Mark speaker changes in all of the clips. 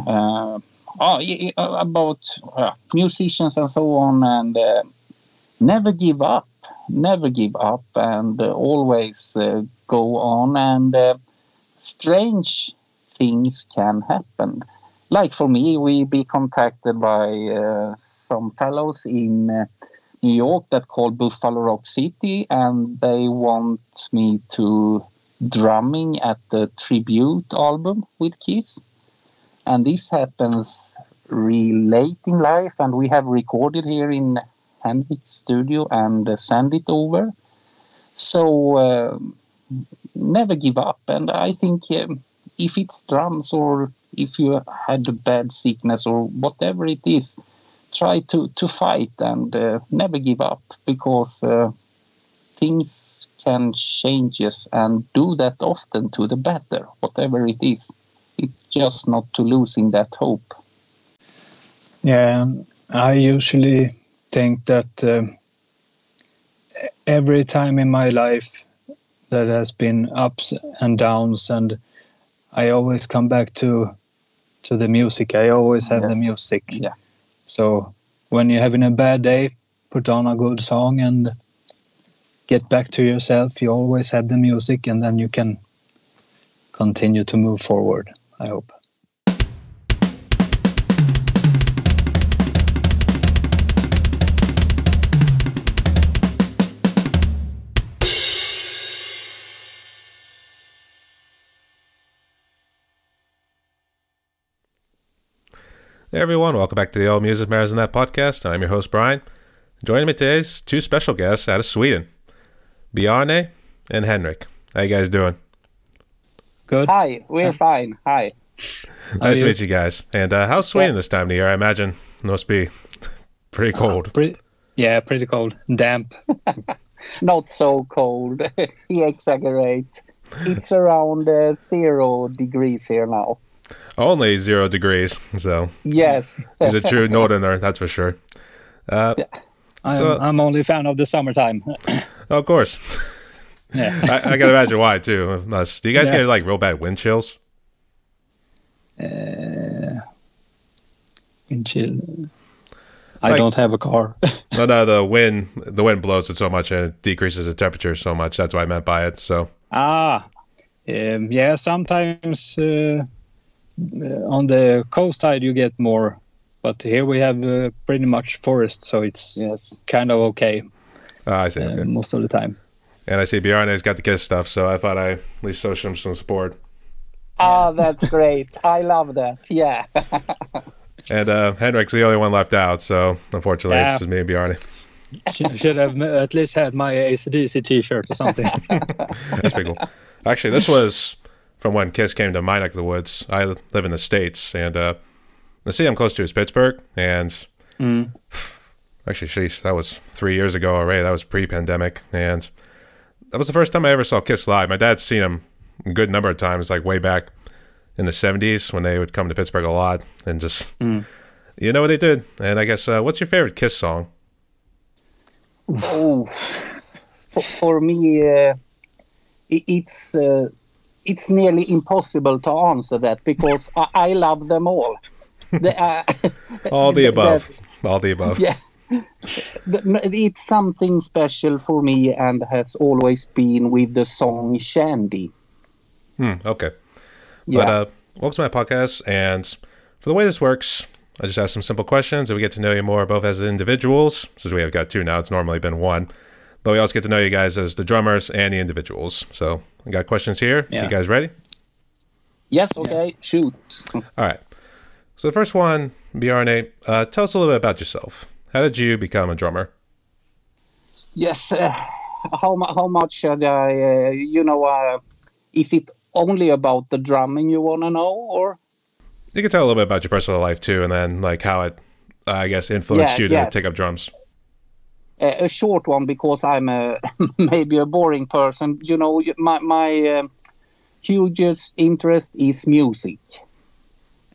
Speaker 1: about musicians and so on, and never give up, and always go on, and strange things can happen. Like for me, we be contacted by some fellows in New York that called Buffalo Rock City, and they want me to drumming at the tribute album with Kiss. And this happens really late in life, and we have recorded here in Henrik's studio and send it over. So never give up. And I think if it's drums or if you had a bad sickness or whatever it is, try to fight and never give up, because things can change us, and do that often to the better, whatever it is. It's just not to losing that hope.
Speaker 2: Yeah, I usually think that every time in my life that has been ups and downs, and I always come back to the music. I always have the music.
Speaker 1: Yeah.
Speaker 2: So when you're having a bad day, put on a good song and get back to yourself. You always have the music, and then you can continue to move forward, I hope.
Speaker 3: Hey everyone, welcome back to the All Music Matters in That podcast. I'm your host, Brian. Joining me today is two special guests out of Sweden, Bjarne and Henrik. How you guys doing?
Speaker 2: Good.
Speaker 1: Hi, we're fine. Hi.
Speaker 3: Nice to meet you guys. And how's Sweden this time of the year? I imagine it must be pretty cold.
Speaker 2: Pretty cold. Damp.
Speaker 1: Not so cold. He exaggerates. It's around 0 degrees here now.
Speaker 3: Only 0 degrees, so
Speaker 1: yes.
Speaker 3: He's a true northerner, that's for sure.
Speaker 2: I'm only a fan of the summertime.
Speaker 3: Of course.
Speaker 2: Yeah.
Speaker 3: I can imagine why too. Do you guys get like real bad wind chills?
Speaker 2: Wind chill. I don't have a car.
Speaker 3: No, the wind blows it so much and it decreases the temperature so much. That's what I meant by it. So.
Speaker 2: Yeah. Sometimes. On the coast side you get more, but here we have pretty much forest, so it's kind of okay.
Speaker 3: I see. Okay.
Speaker 2: Most of the time.
Speaker 3: And I see Bjarne's got the Kiss stuff, so I thought I'd at least show him some support.
Speaker 1: That's great. I love that. Yeah.
Speaker 3: And Henrik's the only one left out, so unfortunately it's just me and Bjarne.
Speaker 2: Should have at least had my AC/DC t-shirt or something.
Speaker 3: That's pretty cool. Actually, this was from when Kiss came to my neck of the woods. I live in the States, and the city I'm close to is Pittsburgh, and actually, sheesh, that was 3 years ago already. That was pre-pandemic, and that was the first time I ever saw Kiss live. My dad's seen them a good number of times, like way back in the 70s when they would come to Pittsburgh a lot, and just, you know what they did. And I guess, what's your favorite Kiss song?
Speaker 1: Oh, for me, it's nearly impossible to answer that, because I love them all.
Speaker 3: All the above. All the above.
Speaker 1: Yeah. It's something special for me, and has always been with the song Shandy.
Speaker 3: Okay.
Speaker 1: Yeah.
Speaker 3: But welcome to my podcast, and for the way this works, I just ask some simple questions, and we get to know you more both as individuals, since we have got two now. It's normally been one. But we also get to know you guys as the drummers and the individuals. So I got questions here. Yeah. You guys ready?
Speaker 1: Yes, okay. Yeah. Shoot.
Speaker 3: All right. So the first one, Bjarne, tell us a little bit about yourself. How did you become a drummer?
Speaker 1: Yes. How much should I, is it only about the drumming you want to know, or?
Speaker 3: You can tell a little bit about your personal life too, and then like how it, I guess, influenced you to take up drums.
Speaker 1: A short one, because I'm maybe a boring person. My hugest interest is music,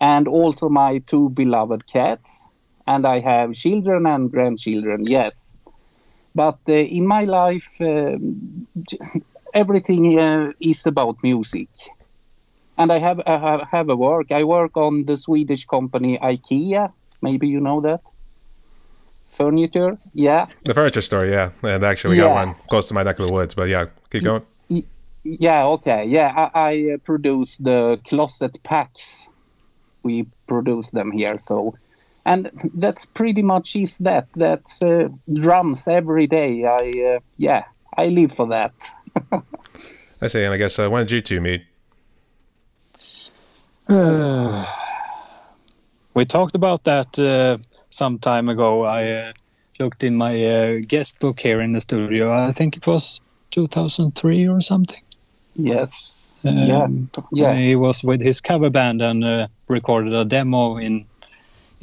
Speaker 1: and also my two beloved cats, and I have children and grandchildren. Yes, but in my life, everything is about music, And I have a work. I work on the Swedish company IKEA. Maybe you know that. Furniture, yeah.
Speaker 3: The furniture store, yeah. And actually, we got one close to my neck of the woods. But yeah, keep going.
Speaker 1: Yeah, okay. Yeah, I produce the closet packs. We produce them here, so. And that's pretty much is that. That's drums every day. I live for that.
Speaker 3: I see, and I guess, when did you two meet?
Speaker 2: We talked about that some time ago. I looked in my guest book here in the studio. I think it was 2003 or something.
Speaker 1: Yes.
Speaker 2: He was with his cover band and recorded a demo in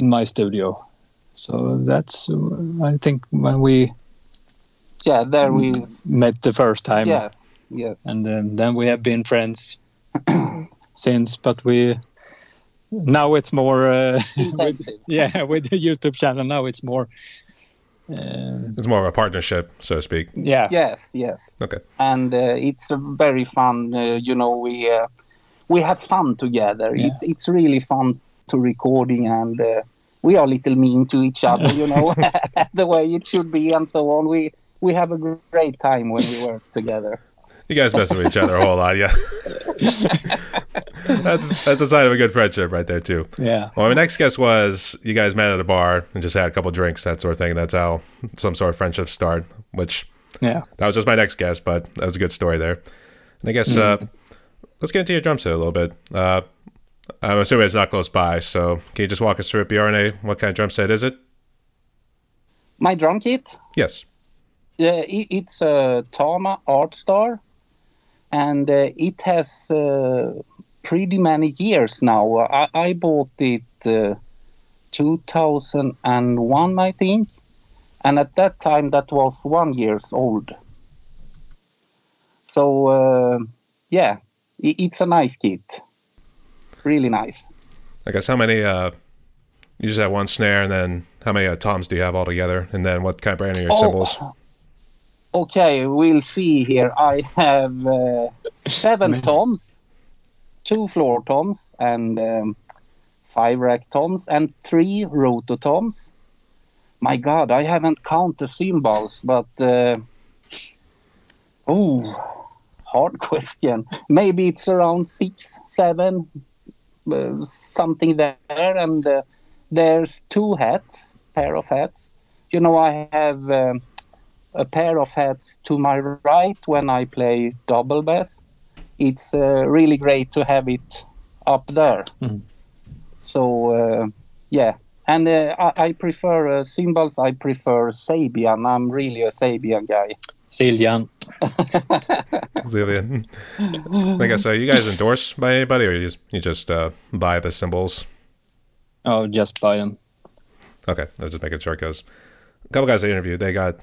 Speaker 2: my studio. So that's, I think, when we met the first time.
Speaker 1: Yes.
Speaker 2: And then we have been friends since, but now it's more with the YouTube channel. Now it's more
Speaker 3: it's more of a partnership, so to speak.
Speaker 2: Yeah.
Speaker 1: Yes.
Speaker 3: Okay.
Speaker 1: And it's very fun. We have fun together.
Speaker 2: Yeah.
Speaker 1: It's really fun to recording, and we are a little mean to each other, the way it should be, and so on. We have a great time when we work together.
Speaker 3: You guys mess with each other a whole lot, yeah. That's a sign of a good friendship right there, too.
Speaker 2: Yeah.
Speaker 3: Well, my next guess was you guys met at a bar and just had a couple drinks, that sort of thing. That's how some sort of friendship start, which that was just my next guess, but that was a good story there. And I guess let's get into your drum set a little bit. I'm assuming it's not close by, so can you just walk us through it, Bjarne? What kind of drum set is it?
Speaker 1: My drum kit?
Speaker 3: Yes.
Speaker 1: Yeah, it's a Tama Art Star. And it has pretty many years now. I bought it 2001, I think. And at that time, that was 1 year old. So, it's a nice kit. Really nice.
Speaker 3: I guess how many, you just have one snare, and then how many toms do you have altogether? And then what kind of brand are your cymbals?
Speaker 1: Okay, we'll see here. I have 7 toms, 2 floor toms, and 5 rack toms, and 3 roto toms. My God, I haven't counted the cymbals, but hard question. Maybe it's around 6, 7, something there. And there's 2 hats, pair of hats. I have a pair of hats to my right when I play double bass. It's really great to have it up there. So, And I prefer cymbals. I prefer Sabian. I'm really a Sabian guy.
Speaker 2: Siljan.
Speaker 3: Zillion. I guess, you guys endorse by anybody, or you just buy the cymbals?
Speaker 2: Oh, just buy them.
Speaker 3: Okay, I was just making sure, because a couple guys I interviewed, they got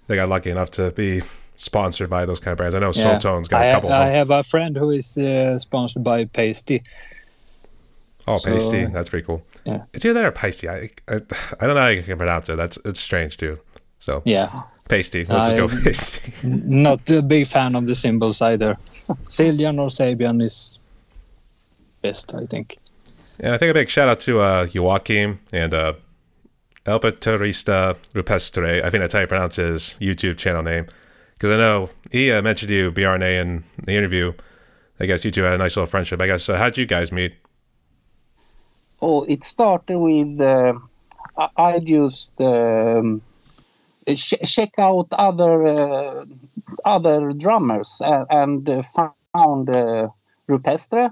Speaker 3: lucky enough to be sponsored by those kind of brands. I know Soul Tone's got a couple of them.
Speaker 2: I have a friend who is sponsored by Pasty.
Speaker 3: Oh, Pasty. That's pretty cool.
Speaker 2: Yeah.
Speaker 3: It's either that or Pasty. I don't know how you can pronounce it. It's strange, too. So,
Speaker 2: yeah.
Speaker 3: Pasty. Let's just go Pasty.
Speaker 2: Not a big fan of the cymbals either. Siljan or Sabian is best, I think.
Speaker 3: And I think a big shout out to Joachim and El Turista Rupestre. I think that's how you pronounce his YouTube channel name. Because I know he mentioned you, Bjarne, in the interview. I guess you two had a nice little friendship. I guess, how'd you guys meet?
Speaker 1: Oh, it started with, I just check out other drummers and found Rupestre.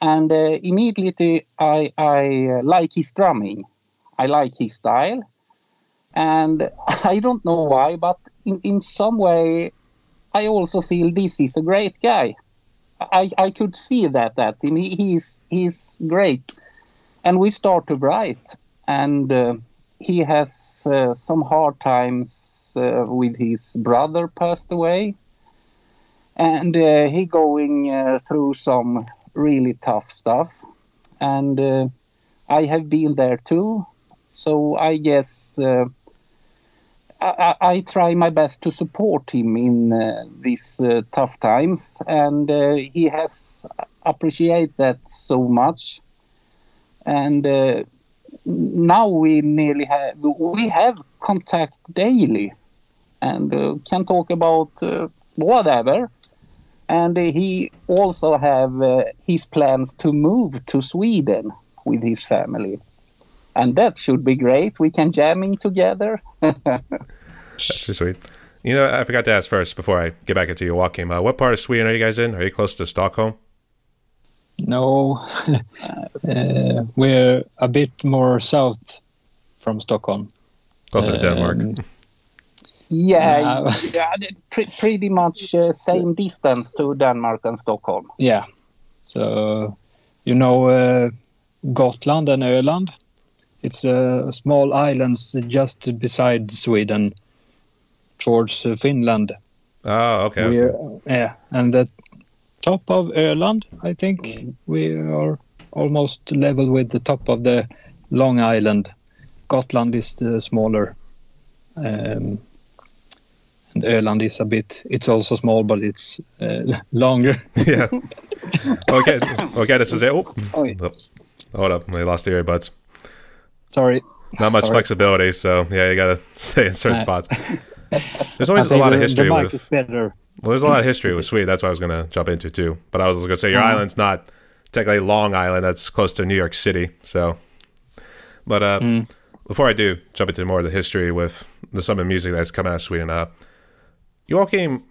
Speaker 1: And immediately I like his drumming. I like his style. And I don't know why, but in some way, I also feel this is a great guy. I could see that him. He's great. And we start to write. And he has some hard times with his brother passed away. And he going through some really tough stuff. And I have been there too. So I guess I try my best to support him in these tough times. And he has appreciate that so much. And now we have contact daily, and can talk about whatever. And he also have his plans to move to Sweden with his family. And that should be great. We can jamming together.
Speaker 3: That's pretty sweet. You know, I forgot to ask first before I get back into your walking. What part of Sweden are you guys in? Are you close to Stockholm?
Speaker 2: No, we're a bit more south from Stockholm.
Speaker 3: Closer to Denmark.
Speaker 1: Yeah, pretty much same distance to Denmark and Stockholm.
Speaker 2: Yeah. So, you know, Gotland and Öland. It's small islands just beside Sweden, towards Finland.
Speaker 3: Oh, okay.
Speaker 2: Yeah, and the top of Öland, I think we are almost level with the top of the long island. Gotland is smaller, and Öland is it's also small, but it's longer.
Speaker 3: Yeah. Okay, this is it. Hold up, I lost the earbuds.
Speaker 2: Sorry.
Speaker 3: Not much flexibility, so yeah, you gotta stay in certain spots. There's always a lot of history
Speaker 2: the mic is better.
Speaker 3: Well, there's a lot of history with Sweden. That's what I was gonna jump into too. But I was gonna say your island's not technically Long Island. That's close to New York City. So, but before I do jump into more of the history with some of the music that's coming out of Sweden, Joachim,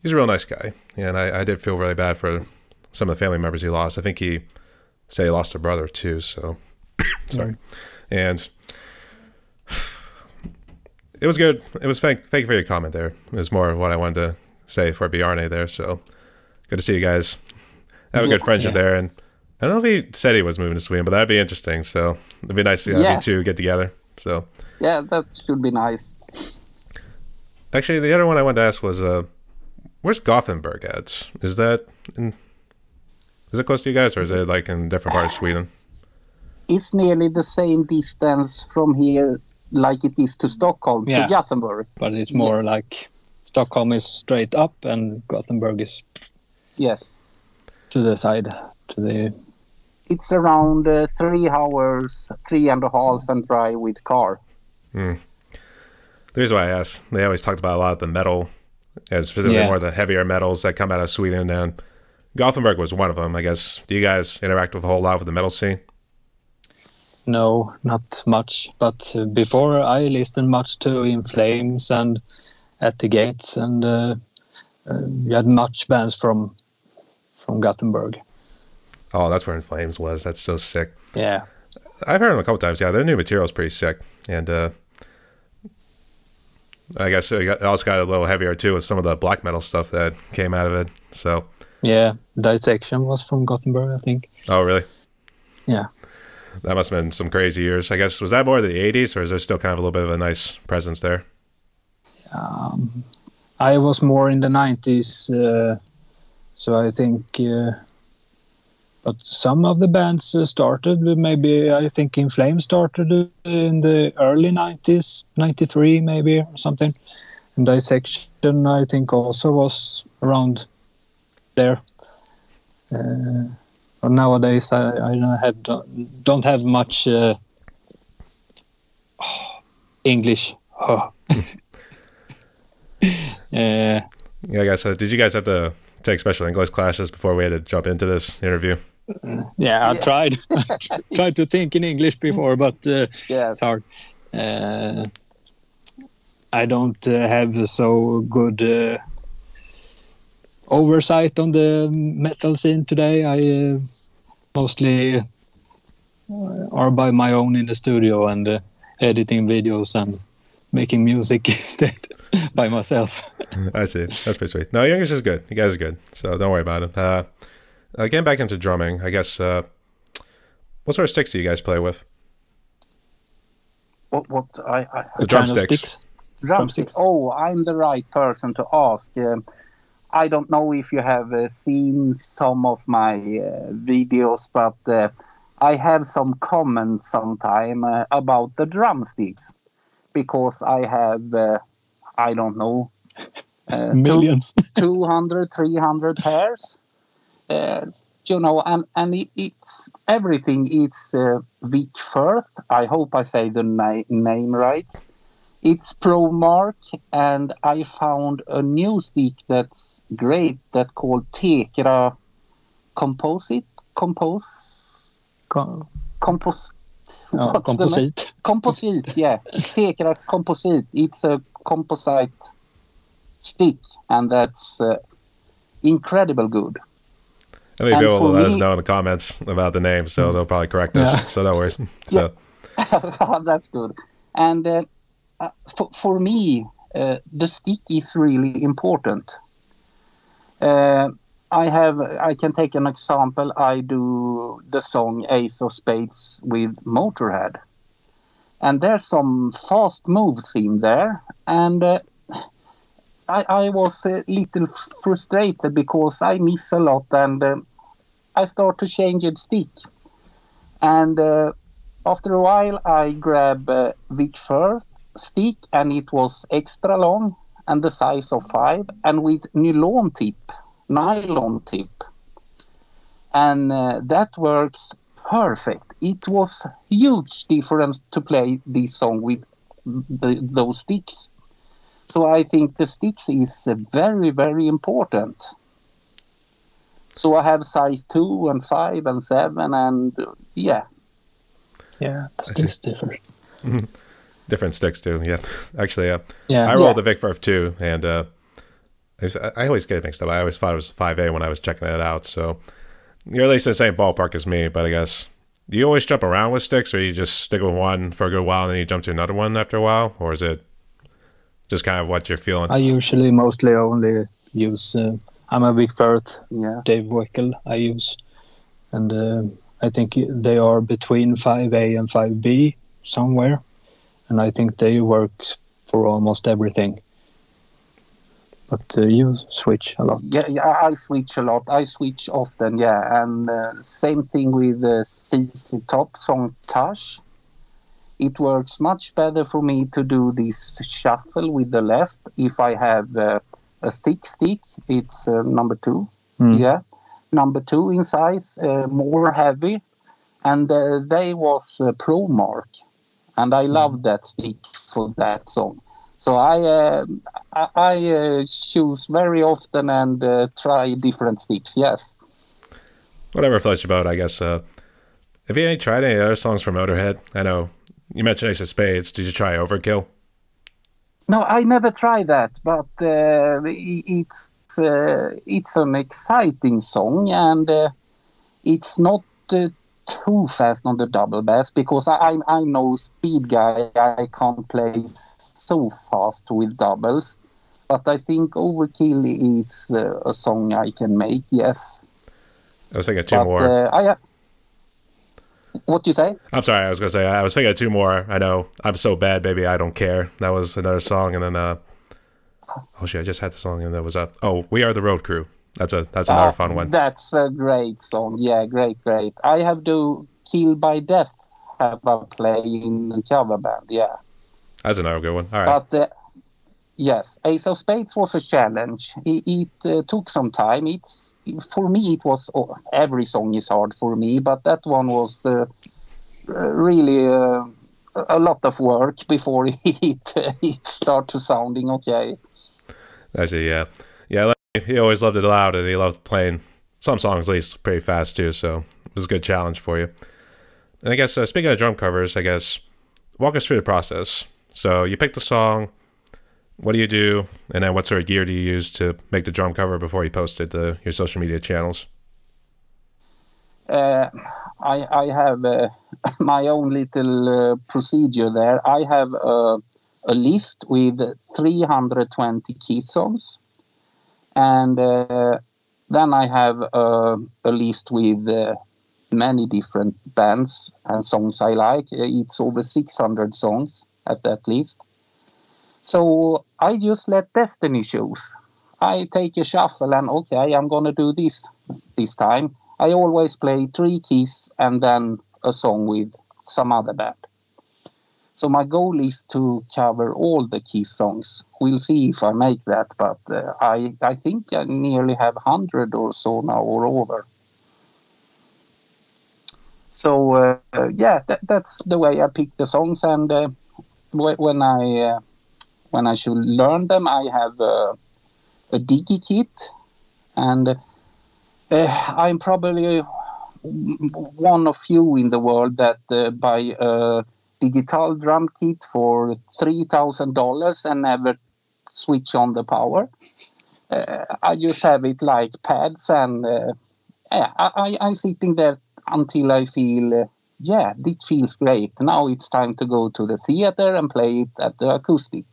Speaker 3: he's a real nice guy, and I did feel really bad for some of the family members he lost. I think he said he lost a brother too. So, sorry. And it was good. It was thank you for your comment there. It was more of what I wanted to say for Bjarne there. So good to see you guys have a good friendship there. And I don't know if he said he was moving to Sweden, but that'd be interesting. So it'd be nice to have you two get together. So
Speaker 1: yeah, that should be nice.
Speaker 3: Actually, the other one I wanted to ask was, where's Gothenburg at? Is it close to you guys, or is it like in a different part of Sweden?
Speaker 1: It's nearly the same distance from here like it is to Stockholm, to Gothenburg.
Speaker 2: But it's more like Stockholm is straight up and Gothenburg is to the side.
Speaker 1: It's around 3 hours, 3.5 and drive with car.
Speaker 3: The reason why I asked, they always talked about a lot of the metal, specifically more of the heavier metals that come out of Sweden, and Gothenburg was one of them, I guess. Do you guys interact with a whole lot with the metal scene?
Speaker 2: No, not much. But before I listened much to In Flames and At the Gates, and you had much bands from Gothenburg.
Speaker 3: Oh, that's where In Flames was. That's so sick.
Speaker 2: Yeah.
Speaker 3: I've heard them a couple times. Yeah, their new material is pretty sick. And I guess it also got a little heavier too with some of the black metal stuff that came out of it. So
Speaker 2: yeah, Dissection was from Gothenburg, I think.
Speaker 3: Oh, really?
Speaker 2: Yeah.
Speaker 3: That must have been some crazy years. I guess, was that more of the 80s, or is there still kind of a little bit of a nice presence there?
Speaker 2: I was more in the 90s, so I think... but some of the bands started, maybe I think In Flames started in the early 90s, 93 maybe, or something. And Dissection, I think, also was around there. But nowadays, I don't have much English.
Speaker 3: Yeah, I guess. Did you guys have to take special English classes before we had to jump into this interview?
Speaker 2: I tried. Tried to think in English before, but it's hard. I don't have so good oversight on the metal scene today. I mostly are by my own in the studio and editing videos and making music instead by myself.
Speaker 3: I see. That's pretty sweet. No, your English is good. You guys are good, so don't worry about it. Getting back into drumming, I guess, what sort of sticks do you guys play with?
Speaker 1: The
Speaker 3: drumsticks.
Speaker 1: Drumsticks. Oh, I'm the right person to ask. I don't know if you have seen some of my videos, but I have some comments sometime about the drumsticks, because I have, I don't know,
Speaker 2: millions,
Speaker 1: 200, 300 pairs. you know, and it's everything. It's Vic Firth. I hope I say the name right. It's Pro Mark, and I found a new stick that's great that called Tekra Composite.
Speaker 2: Composite.
Speaker 1: Composite, yeah. Tekra Composite. It's a composite stick, and that's incredible good.
Speaker 3: I think people will let us know in the comments about the name, so they'll probably correct us. So no worries. So
Speaker 1: that's good. And for me, the stick is really important. I can take an example. I do the song Ace of Spades with Motorhead, and there's some fast moves in there, and I was a little frustrated because I miss a lot, and I start to change the stick. And after a while, I grab Vic Firth stick, and it was extra long and the size of 5, and with nylon tip, and that works perfect. It was huge difference to play this song with those sticks. So I think the sticks is very, very important. So I have size 2 and 5 and 7, and yeah.
Speaker 2: Yeah, the sticks differ.
Speaker 3: Different sticks too. Yeah, actually, I rolled the Vic Firth too, and I always get it mixed up. I always thought it was 5A when I was checking it out. So you're at least in the same ballpark as me. But I guess, do you always jump around with sticks, or you just stick with one for a good while and then you jump to another one after a while, or is it just kind of what you're feeling?
Speaker 2: I usually mostly only use. I'm a Vic Firth, Dave Weckl I use, and I think they are between 5A and 5B somewhere, and I think they work for almost everything. But you switch a lot.
Speaker 1: Yeah, I switch a lot. I switch often, yeah. And same thing with the CC Top song Touch. It works much better for me to do this shuffle with the left if I have a thick stick. It's number 2. Yeah, number 2 in size, more heavy. And they was Pro Mark. And I love that stick for that song. So I choose very often and try different sticks, yes.
Speaker 3: Whatever floats your boat, I guess. Have you tried any other songs from Motorhead? I know you mentioned Ace of Spades. Did you try Overkill?
Speaker 1: No, I never tried that, but it's an exciting song, and it's not too fast on the double bass, because I'm no speed guy. I can't play so fast with doubles, but I think Overkill is a song I can make, yes.
Speaker 3: I was thinking two more.
Speaker 1: What do you say?
Speaker 3: I'm sorry, I was going to say, I was thinking of 2 more. I know, I'm So Bad, Baby, I Don't Care. That was another song, and then, oh shit, I just had the song, and that was, We Are the Road Crew. That's another fun one.
Speaker 1: That's a great song. Yeah, great. I have to Kill by Death have a play in a cover band. Yeah,
Speaker 3: that's another good one. All right.
Speaker 1: But yes, Ace of Spades was a challenge. It took some time. For me, it was every song is hard for me, but that one was really a lot of work before it started sounding okay.
Speaker 3: I see. Yeah. He always loved it loud, and he loved playing some songs at least pretty fast too, so it was a good challenge for you. And I guess, speaking of drum covers, I guess, walk us through the process. So you pick the song, what do you do, and then what sort of gear do you use to make the drum cover before you post it to your social media channels?
Speaker 1: I have my own little procedure there. I have a list with 320 key songs. And then I have a list with many different bands and songs I like. It's over 600 songs at that list. So I just let Destiny choose. I take a shuffle and, okay, I'm going to do this time. I always play 3 keys and then a song with some other band. So my goal is to cover all the key songs. We'll see if I make that, but I think I nearly have 100 or so now or over. So that's the way I pick the songs. And when I should learn them, I have a digi kit, and I'm probably one of few in the world that buy a digital drum kit for $3,000 and never switch on the power. I just have it like pads, and I'm sitting there until I feel, it feels great. Now it's time to go to the theater and play it at the acoustic.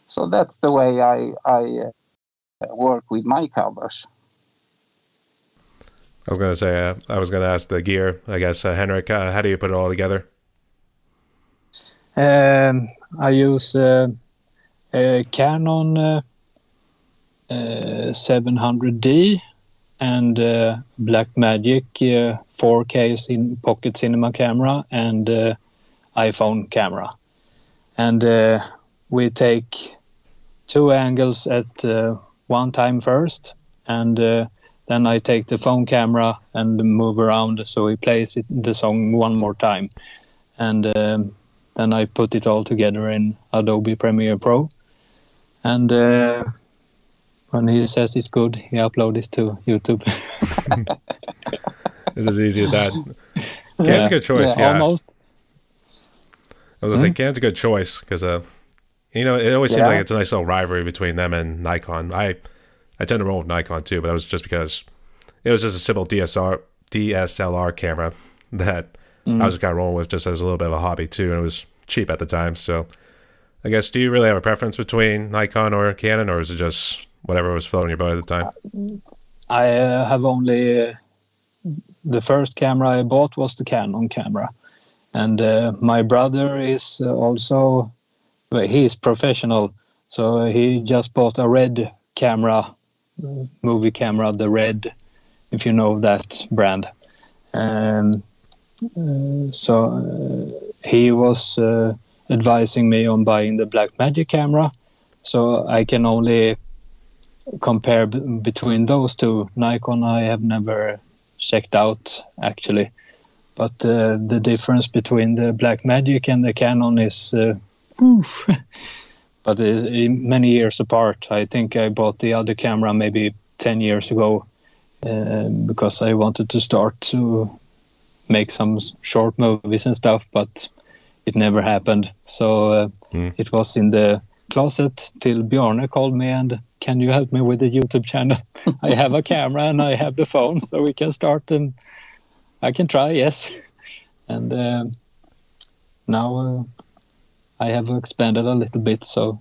Speaker 1: So that's the way I work with my covers.
Speaker 3: I was going to say, I was going to ask the gear, I guess. Henrik, how do you put it all together?
Speaker 2: I use a Canon 700D and Blackmagic 4K in pocket cinema camera and iPhone camera. And we take 2 angles at one time first, and then I take the phone camera and move around so he plays the song one more time. And then I put it all together in Adobe Premiere Pro. And when he says it's good, he uploads it to YouTube.
Speaker 3: It's as easy as that. Canon's a good choice, yeah.
Speaker 2: Almost.
Speaker 3: I was going to say, Canon's a good choice because, it always seems like it's a nice little rivalry between them and Nikon. I tend to roll with Nikon too, but that was just because it was just a simple DSLR camera that I was just kind of rolling with just as a little bit of a hobby too, and it was cheap at the time. So I guess, do you really have a preference between Nikon or Canon, or is it just whatever was floating your boat at the time?
Speaker 2: I have only... the first camera I bought was the Canon camera. And my brother is also... he's professional, so he just bought a red camera, movie camera, the Red, if you know that brand. So he was advising me on buying the Blackmagic camera, so I can only compare between those two. Nikon I have never checked out, actually, but the difference between the Blackmagic and the Canon is but many years apart. I think I bought the other camera maybe 10 years ago because I wanted to start to make some short movies and stuff, but it never happened. So it was in the closet till Bjarne called me and, can you help me with the YouTube channel? I have a camera and I have the phone, so we can start, and I can try, yes. And now I have expanded a little bit, so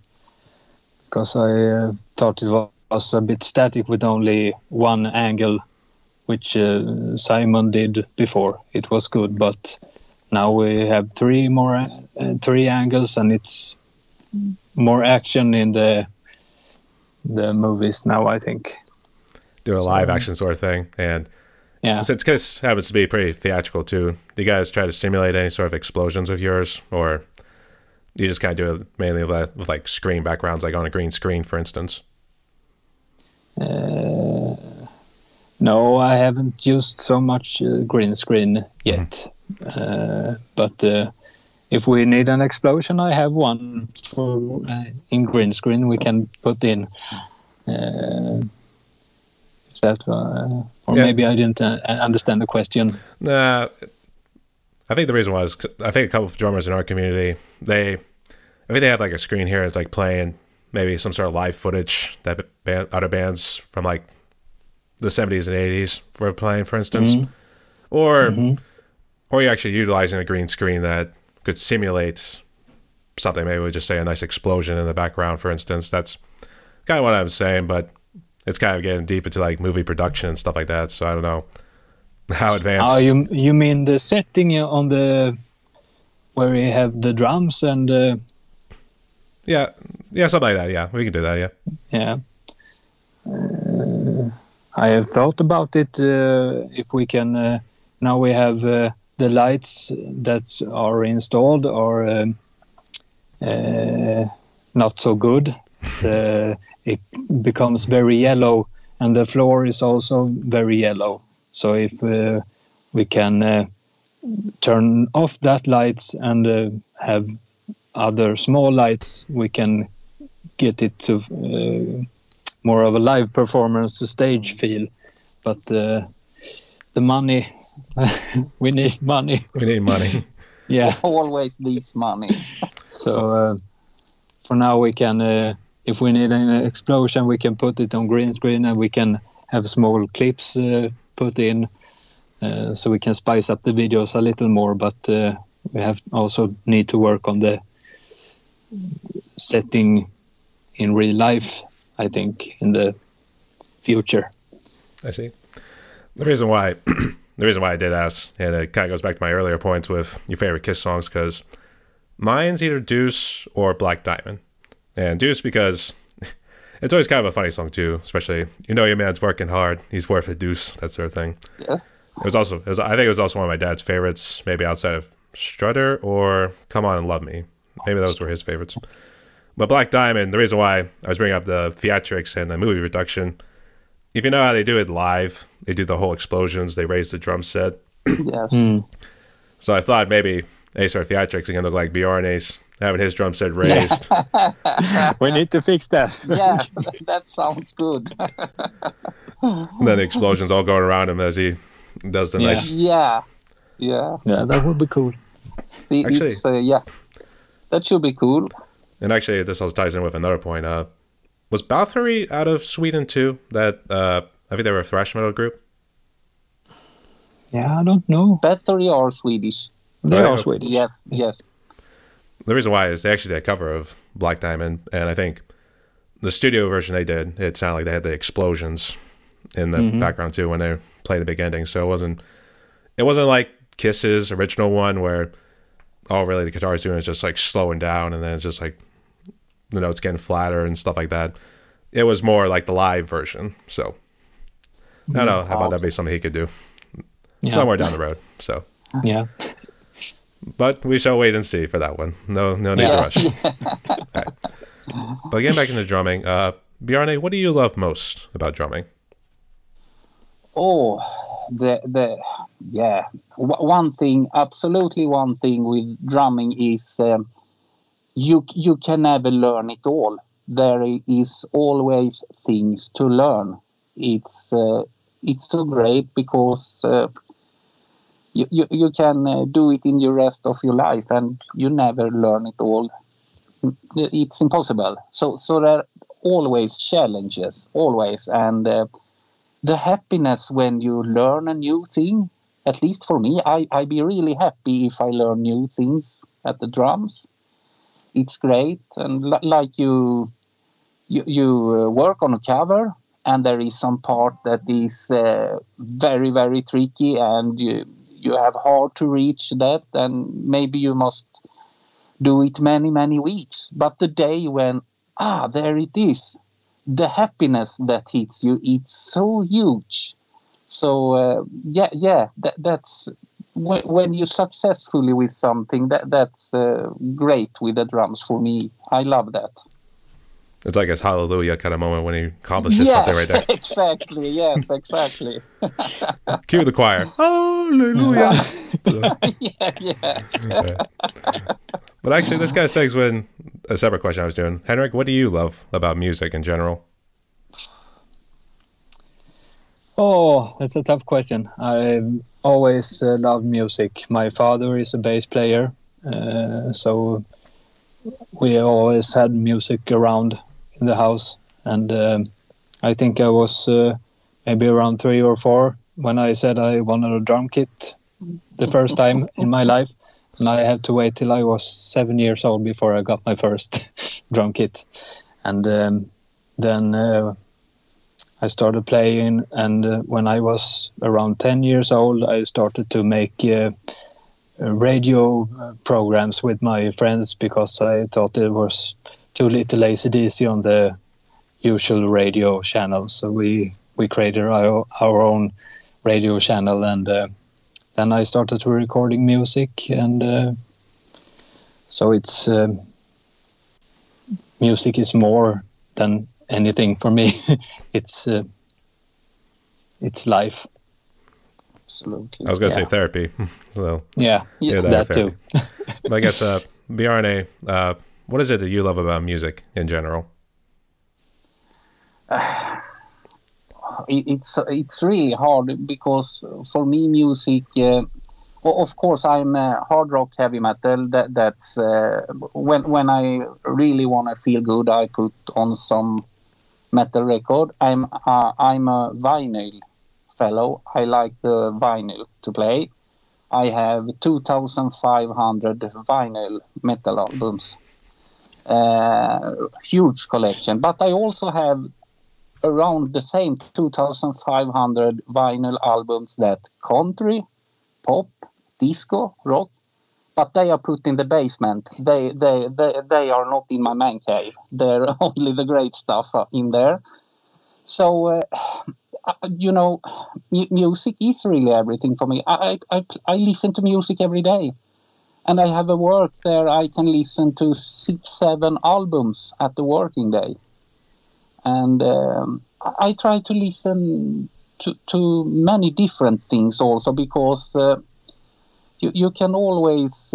Speaker 2: because I thought it was a bit static with only one angle, which Simon did before. It was good, but now we have three angles, and it's more action in the movies now, I think.
Speaker 3: Do a live action sort of thing, and since this happens to be pretty theatrical too, do you guys try to simulate any sort of explosions with yours, or you just kind of do it mainly with like screen backgrounds, like on a green screen, for instance?
Speaker 2: No, I haven't used so much green screen yet. But if we need an explosion, I have one for in green screen we can put in. If that, or maybe I didn't understand the question.
Speaker 3: Nah, I think the reason was, I think a couple of drummers in our community, I think they have like a screen here. It's like playing maybe some sort of live footage that other bands from like the 70s and 80s were playing, for instance. Or you're actually utilizing a green screen that could simulate something. Maybe we just say a nice explosion in the background, for instance. That's kind of what I'm saying, but it's kind of getting deep into like movie production and stuff like that. So I don't know how advanced.
Speaker 2: Oh, you mean the setting on the where we have the drums and
Speaker 3: yeah, something like that. Yeah, we can do that.
Speaker 2: Yeah. I have thought about it. If we can, now we have the lights that are installed are not so good. It becomes very yellow, and the floor is also very yellow. So if we can turn off that lights and have other small lights, we can get it to more of a live performance, a stage feel. But the money, we need money.
Speaker 3: We need money.
Speaker 2: Yeah.
Speaker 1: Always this money.
Speaker 2: So for now we can, if we need an explosion, we can put it on green screen, and we can have small clips put in, so we can spice up the videos a little more. But we have also need to work on the setting in real life, I think, in the future.
Speaker 3: I see. The reason why I did ask, and it kind of goes back to my earlier points with your favorite Kiss songs, because mine's either Deuce or Black Diamond. And Deuce because it's always kind of a funny song too, especially, you know, your man's working hard, he's worth a deuce, that sort of thing.
Speaker 1: Yes.
Speaker 3: I think it was also one of my dad's favorites, maybe outside of Strutter or Come On and Love Me. Maybe those were his favorites. But Black Diamond, the reason why I was bringing up the theatrics and the movie production, if you know how they do it live, they do the whole explosions, they raise the drum set.
Speaker 1: Yes.
Speaker 3: So I thought maybe Ace or theatrics are going to look like Bjarne's, having his drum set raised.
Speaker 2: We need to fix that.
Speaker 1: Yeah, that sounds good.
Speaker 3: And then the explosions all going around him as he does the nice...
Speaker 1: Yeah,
Speaker 2: that would be cool.
Speaker 1: Actually, yeah, that should be cool.
Speaker 3: And actually, this also ties in with another point. Was Bathory out of Sweden too? That I think they were a thrash metal group.
Speaker 2: Yeah, I don't know.
Speaker 1: Bathory are Swedish.
Speaker 2: They are Swedish.
Speaker 1: Yes.
Speaker 3: The reason why is they actually did a cover of Black Diamond, and I think the studio version they did, it sounded like they had the explosions in the background too when they played the big ending. So it wasn't like Kiss's original one where all really the guitar is doing is just like slowing down, and then it's just like the notes getting flatter and stuff like that. It was more like the live version. So I don't know. I thought that'd be something he could do somewhere down the road. So
Speaker 2: yeah.
Speaker 3: But we shall wait and see for that one. No need to rush. All right. But getting back into drumming, Bjarne, what do you love most about drumming?
Speaker 1: Oh, one thing with drumming is you can never learn it all. There is always things to learn. It's so great because you can do it in the rest of your life and you never learn it all. It's impossible. So there are always challenges, always, and the happiness when you learn a new thing. At least for me, I'd be really happy if I learn new things at the drums. It's great, and like you work on a cover, and there is some part that is very, very tricky, and you have hard to reach that, and maybe you must do it many, many weeks. But the day when, there it is, the happiness that hits you, it's so huge. So, that's when you're successfully with something, that's great with the drums for me. I love that.
Speaker 3: It's like his hallelujah kind of moment when he accomplishes something right there.
Speaker 1: Exactly. Yes, exactly.
Speaker 3: Cue the choir. Hallelujah.
Speaker 1: Yeah.
Speaker 3: But actually, this kind of segues with a separate question I was doing. Henrik, what do you love about music in general?
Speaker 2: Oh, that's a tough question. I always loved music. My father is a bass player, so we always had music around in the house. And I think I was maybe around 3 or 4 when I said I wanted a drum kit the first time in my life. And I had to wait till I was 7 years old before I got my first drum kit. And then I started playing, and when I was around 10 years old, I started to make radio programs with my friends because I thought it was too little AC/DC on the usual radio channels. So we created our own radio channel, and then I started to recording music, and so it's music is more than anything for me. It's life.
Speaker 1: absolutely.
Speaker 3: I was going to say therapy. So
Speaker 2: Yeah, that too.
Speaker 3: But I guess, Bjarne, what is it that you love about music in general?
Speaker 1: It's really hard because for me music, of course I'm hard rock, heavy metal. That's when I really want to feel good, I put on some metal record. I'm a vinyl fellow. I like the vinyl to play. I have 2,500 vinyl metal albums. Huge collection. But I also have around the same 2,500 vinyl albums that country, pop, disco, rock, but they are put in the basement. They are not in my man cave. They're only the great stuff in there. So, music is really everything for me. I listen to music every day. And I have a work there. I can listen to 6-7 albums at the working day. And I try to listen to many different things also because you can always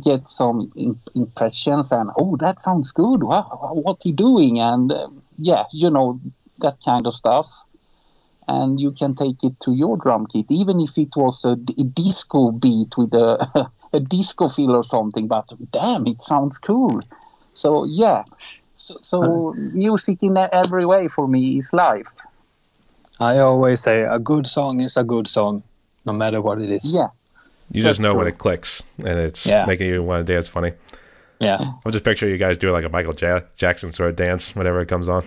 Speaker 1: get some impressions and, oh, that sounds good. Wow, what are you doing? And that kind of stuff. And you can take it to your drum kit, even if it was a disco beat with a disco feel or something. But damn, it sounds cool. So, yeah. So music in every way for me is life.
Speaker 2: I always say a good song is a good song, no matter what it is.
Speaker 1: Yeah.
Speaker 3: You just know when it clicks, and it's making you want to dance funny.
Speaker 2: Yeah.
Speaker 3: I'll just picture you guys doing like a Michael Jackson sort of dance whenever it comes on.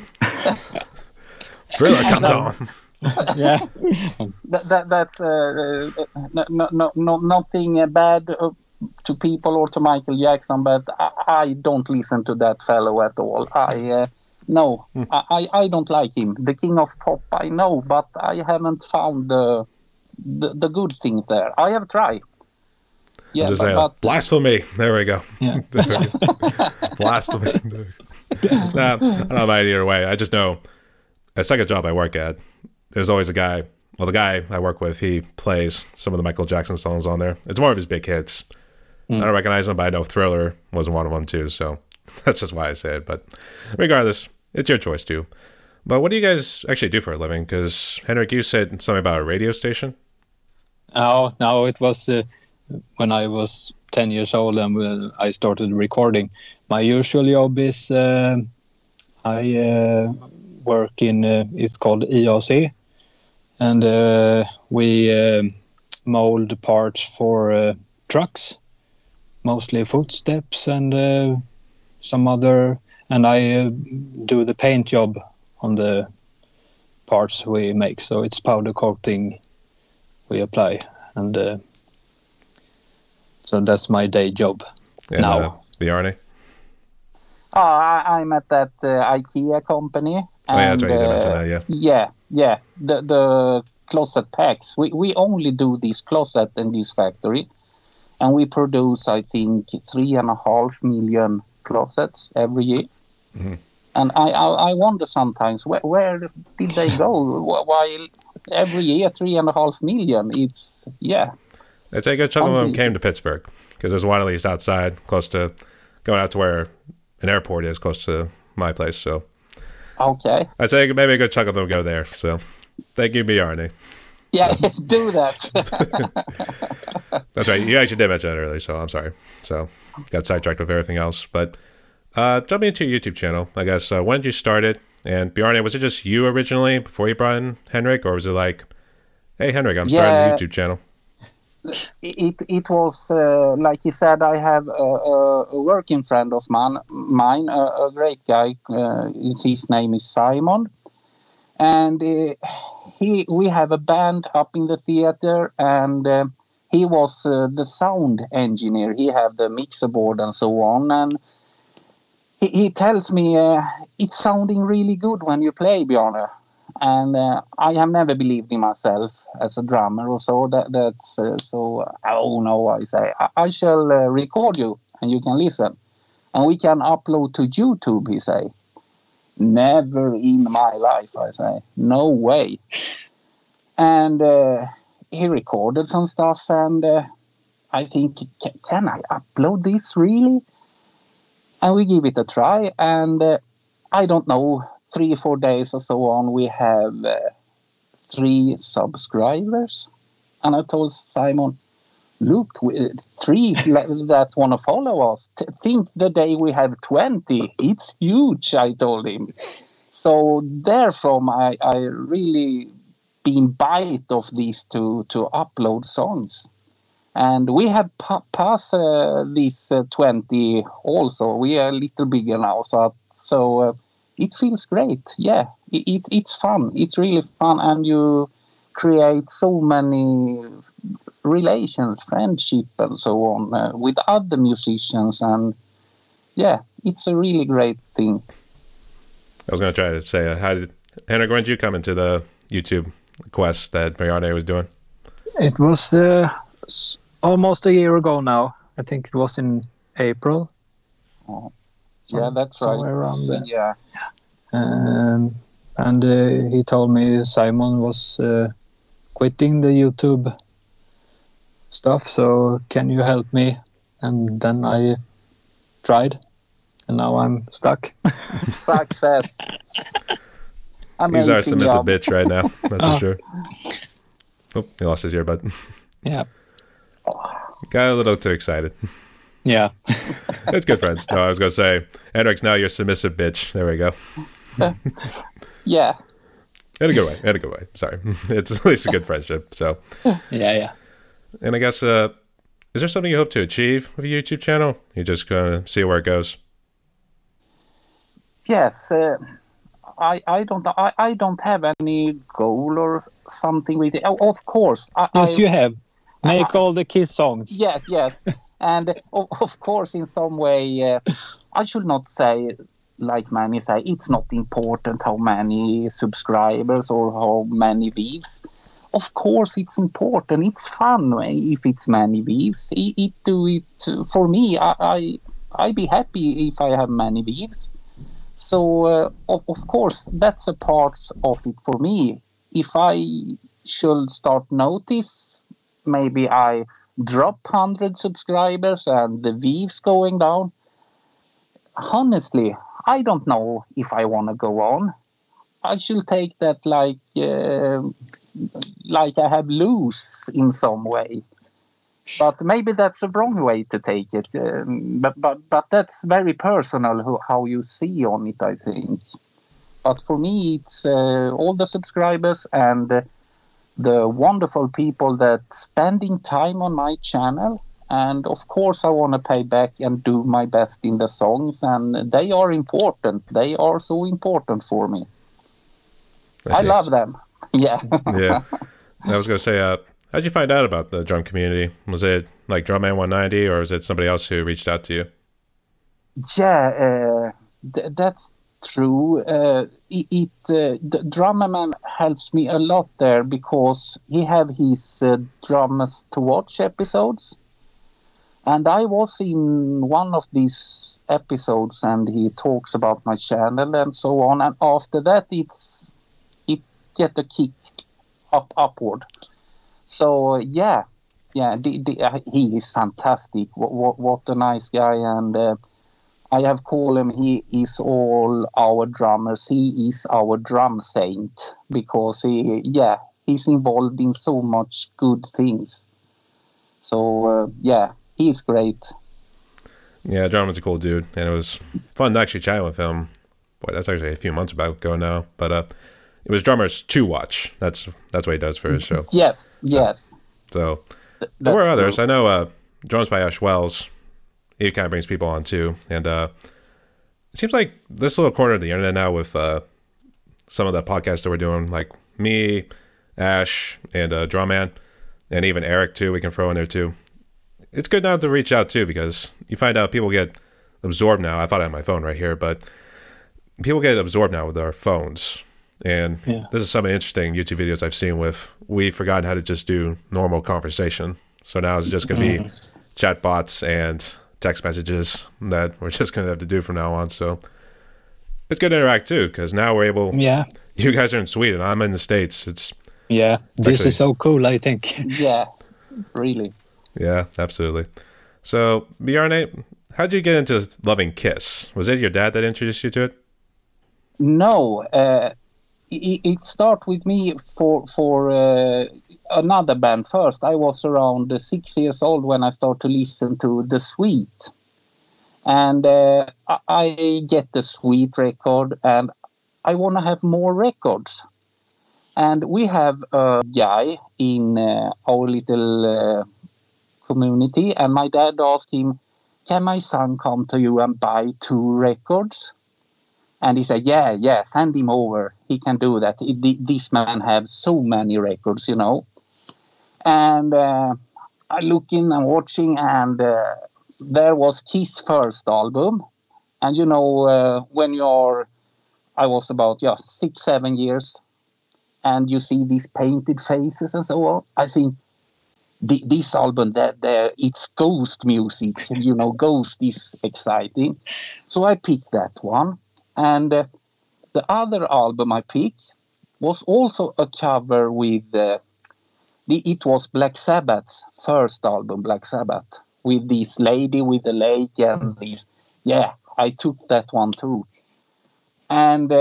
Speaker 3: Thriller comes on.
Speaker 2: Yeah.
Speaker 1: That's nothing bad to people or to Michael Jackson, but I don't listen to that fellow at all. I don't like him. The king of pop, I know, but I haven't found the good thing there. I have tried. Yeah, but
Speaker 3: blasphemy. There we go.
Speaker 2: Yeah.
Speaker 3: Blasphemy. I don't know about it either way. I just know a second job I work at, there's always a guy. Well, the guy I work with, he plays some of the Michael Jackson songs on there. It's more of his big hits. I don't recognize them, but I know Thriller was one of them too. So that's just why I say it. But regardless, it's your choice too. But what do you guys actually do for a living? Because Henrik, you said something about a radio station.
Speaker 2: Oh, no, it was when I was 10 years old and I started recording. My usual job is I work in, it's called EAC. And we mold parts for trucks, mostly footsteps and some other. And I do the paint job on the parts we make. So it's powder coating we apply. And so that's my day job now.
Speaker 3: Bjarne?
Speaker 1: I'm at that IKEA company. And,
Speaker 3: that's right. You did mention that,
Speaker 1: yeah. The closet packs. We only do this closet in this factory. And we produce, I think, 3.5 million closets every year. Mm-hmm. And I wonder sometimes, where did they go? While every year, 3.5 million, it's,
Speaker 3: I'd say a good chunk of them came to Pittsburgh, because there's one at least outside, close to, going out to where an airport is, close to my place, so.
Speaker 1: Okay.
Speaker 3: I'd say maybe a good chunk of them go there, so. Thank you, Bjarne.
Speaker 1: Yeah, do that.
Speaker 3: That's right. You actually did mention that earlier, so I'm sorry. So, got sidetracked with everything else. But jumping into your YouTube channel, I guess, when did you start it? And Bjarne, was it just you originally before you brought in Henrik? Or was it like, hey, Henrik, I'm starting a YouTube channel?
Speaker 1: It was, like you said, I have a working friend of mine, a great guy. His name is Simon. And we have a band up in the theater, and he was the sound engineer. He had the mixer board and so on. And he tells me, it's sounding really good when you play, Bjarne. And I have never believed in myself as a drummer or so. That's so, oh no, I say, I shall record you and you can listen. And we can upload to YouTube, he say. Never in my life, I say. No way. And he recorded some stuff, and I think, can I upload this really? And we give it a try, and I don't know, 3 or 4 days or so on, we have 3 subscribers. And I told Simon, look, 3 that want to follow us. Think the day we have 20. It's huge, I told him. So therefrom, I really been bite of these to upload songs. And we have passed these 20 also. We are a little bigger now, so it feels great. Yeah, it's fun. It's really fun, and you create so many relations, friendship, and so on with other musicians. And yeah, it's a really great thing.
Speaker 3: I was going to try to say, Henrik, when did you come into the YouTube quest that Bjarne was doing?
Speaker 2: It was almost a year ago now. I think it was in April.
Speaker 1: Oh. Yeah, that's right.
Speaker 2: Around there.
Speaker 1: Yeah.
Speaker 2: And he told me Simon was quitting the YouTube stuff, so can you help me? And then I tried, and now I'm stuck.
Speaker 1: Success.
Speaker 3: He's our submissive bitch right now, that's for sure. Oh, he lost his earbud.
Speaker 2: Yeah.
Speaker 3: Got a little too excited.
Speaker 2: Yeah.
Speaker 3: It's good, friends. No, I was going to say, Henrik's now your submissive bitch. There we go.
Speaker 1: Yeah.
Speaker 3: In a good way. In a good way. Sorry. It's at least a good friendship. So.
Speaker 2: Yeah.
Speaker 3: And I guess, is there something you hope to achieve with a YouTube channel? You just going to see where it goes?
Speaker 1: Yes. I don't have any goal or something with it. Of course.
Speaker 2: Yes, you have. Make all the Kiss songs.
Speaker 1: Yes. And of course, in some way, I should not say, like many say, it's not important how many subscribers or how many views. Of course, it's important. It's fun if it's many views. It for me. I be happy if I have many views. So of course, that's a part of it for me. If I should start notice, maybe I drop 100 subscribers and the views going down. Honestly, I don't know if I want to go on. I should take that like I have lose in some way. But maybe that's a wrong way to take it. But that's very personal how you see on it, I think. But for me, it's all the subscribers and the wonderful people that spending time on my channel. And of course, I want to pay back and do my best in the songs. And they are important. They are so important for me. I love them. Yeah.
Speaker 3: Yeah. So I was going to say, how'd you find out about the drum community? Was it like Drumman 190 or was it somebody else who reached out to you?
Speaker 1: Yeah, that's true. The Drummerman helps me a lot there because he have his Drummers to Watch episodes. And I was in one of these episodes and he talks about my channel and so on. And after that, it get a kick upward. So yeah, he is fantastic. What a nice guy. And I have called him, he is all our drummers. He is our drum saint because he's involved in so much good things. So he's great.
Speaker 3: Yeah, John was a cool dude, and it was fun to actually chat with him. Boy, that's actually a few months ago now. But it was Drummers to Watch. That's what he does for his show.
Speaker 1: Yes.
Speaker 3: So there were others. True. I know Drums by Ash Wells. He kind of brings people on too, and it seems like this little corner of the internet now with some of the podcasts that we're doing, like me, Ash, and Drumman, and even Eric too. We can throw in there too. It's good now to reach out too because you find out people get absorbed now. I thought I had my phone right here, but people get absorbed now with their phones. And this is some interesting YouTube videos I've seen with we've forgotten how to just do normal conversation. So now it's just going to be chat bots and text messages that we're just going to have to do from now on. So it's good to interact too because now we're able. Yeah. You guys are in Sweden. I'm in the States. It's
Speaker 2: Yeah, this is so cool, I think.
Speaker 1: Yeah, really.
Speaker 3: Yeah, absolutely. So, Bjarne, how did you get into loving Kiss? Was it your dad that introduced you to it?
Speaker 1: No, it started with me for another band first. I was around 6 years old when I started to listen to The Sweet. And I get the Sweet record and I want to have more records. And we have a guy in our little community, and my dad asked him, "Can my son come to you and buy 2 records?" And he said, yeah, send him over. He can do that. This man has so many records, you know. And I looking and watching, and there was Kiss' first album. And, you know, when I was about 6, 7 years, and you see these painted faces and so on, I think this album, it's ghost music. You know, Ghost is exciting. So I picked that one. And the other album I picked was also a cover with, it was Black Sabbath's first album, Black Sabbath, with this lady with the lake and this. Yeah, I took that one too. And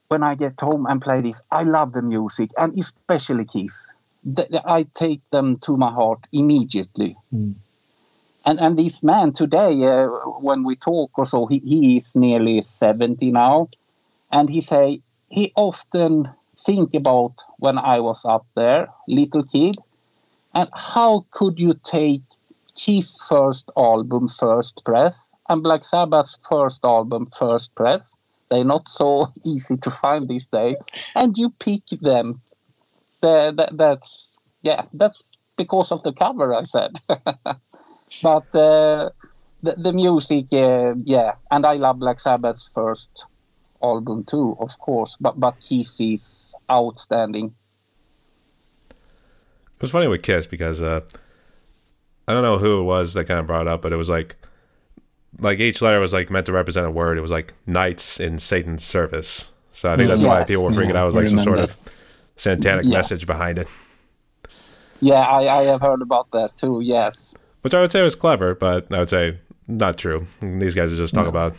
Speaker 1: when I get home and play this, I love the music, and especially Kiss. I take them to my heart immediately. And this man today, when we talk or so, he is nearly 70 now. And he often think about when I was up there, little kid. And how could you take Kiss' first album, first press, and Black Sabbath's first album, first press? They're not so easy to find these days. And you pick them. That's because of the cover, I said. But the music, and I love Black Sabbath's first album too, of course. But Kiss is outstanding.
Speaker 3: It was funny with Kiss because I don't know who it was that kind of brought it up, but it was like each letter was like meant to represent a word. It was like knights in Satan's service. So I think that's why people were freaking out. It was like some sort of satanic message behind it.
Speaker 1: Yeah, I have heard about that too. Yes.
Speaker 3: Which I would say was clever, but I would say not true. These guys are just talking about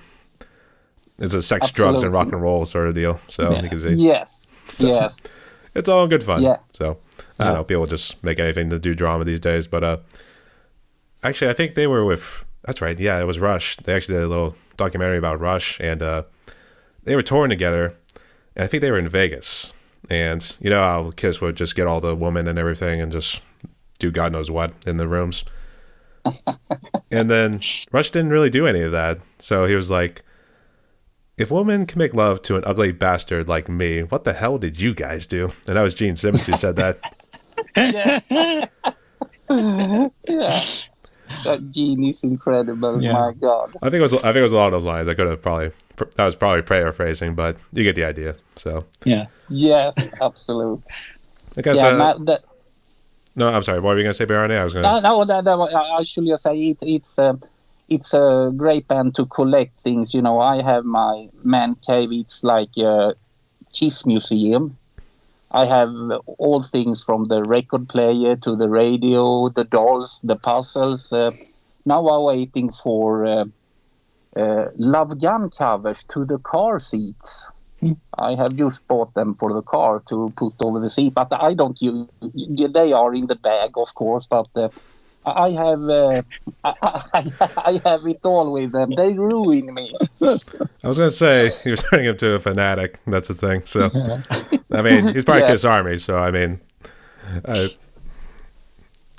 Speaker 3: it's a sex, drugs, and rock and roll sort of deal. So you can see.
Speaker 1: Yes. So, yes.
Speaker 3: It's all in good fun.
Speaker 1: Yeah.
Speaker 3: So I don't know. People just make anything to do drama these days. But actually, I think they were with. That's right. Yeah, it was Rush. They actually did a little documentary about Rush, and they were touring together. And I think they were in Vegas. And you know how Kiss would just get all the women and everything and just do God knows what in the rooms. And then Rush didn't really do any of that. So he was like, if women can make love to an ugly bastard like me, what the hell did you guys do? And that was Gene Simmons who said that.
Speaker 1: Yes. Yeah. That Gene is incredible. Yeah. My God.
Speaker 3: I think it was along those lines. That was probably paraphrasing, but you get the idea. So
Speaker 2: yeah.
Speaker 1: Yes, absolutely.
Speaker 3: I guess, no, I'm sorry. What were you going to say, Bjarne? I was going to...
Speaker 1: No, I should just say it's a great band to collect things. You know, I have my man cave. It's like a Kiss museum. I have all things from the record player to the radio, the dolls, the puzzles. Now I'm waiting for Love Gun covers to the car seats. I have just bought them for the car to put over the seat, but I don't use. They are in the bag, of course, but I have I have it all with them. They ruin me.
Speaker 3: I was going to say you're turning him to a fanatic. That's the thing. So, I mean, he's probably Kiss Army. So, I mean,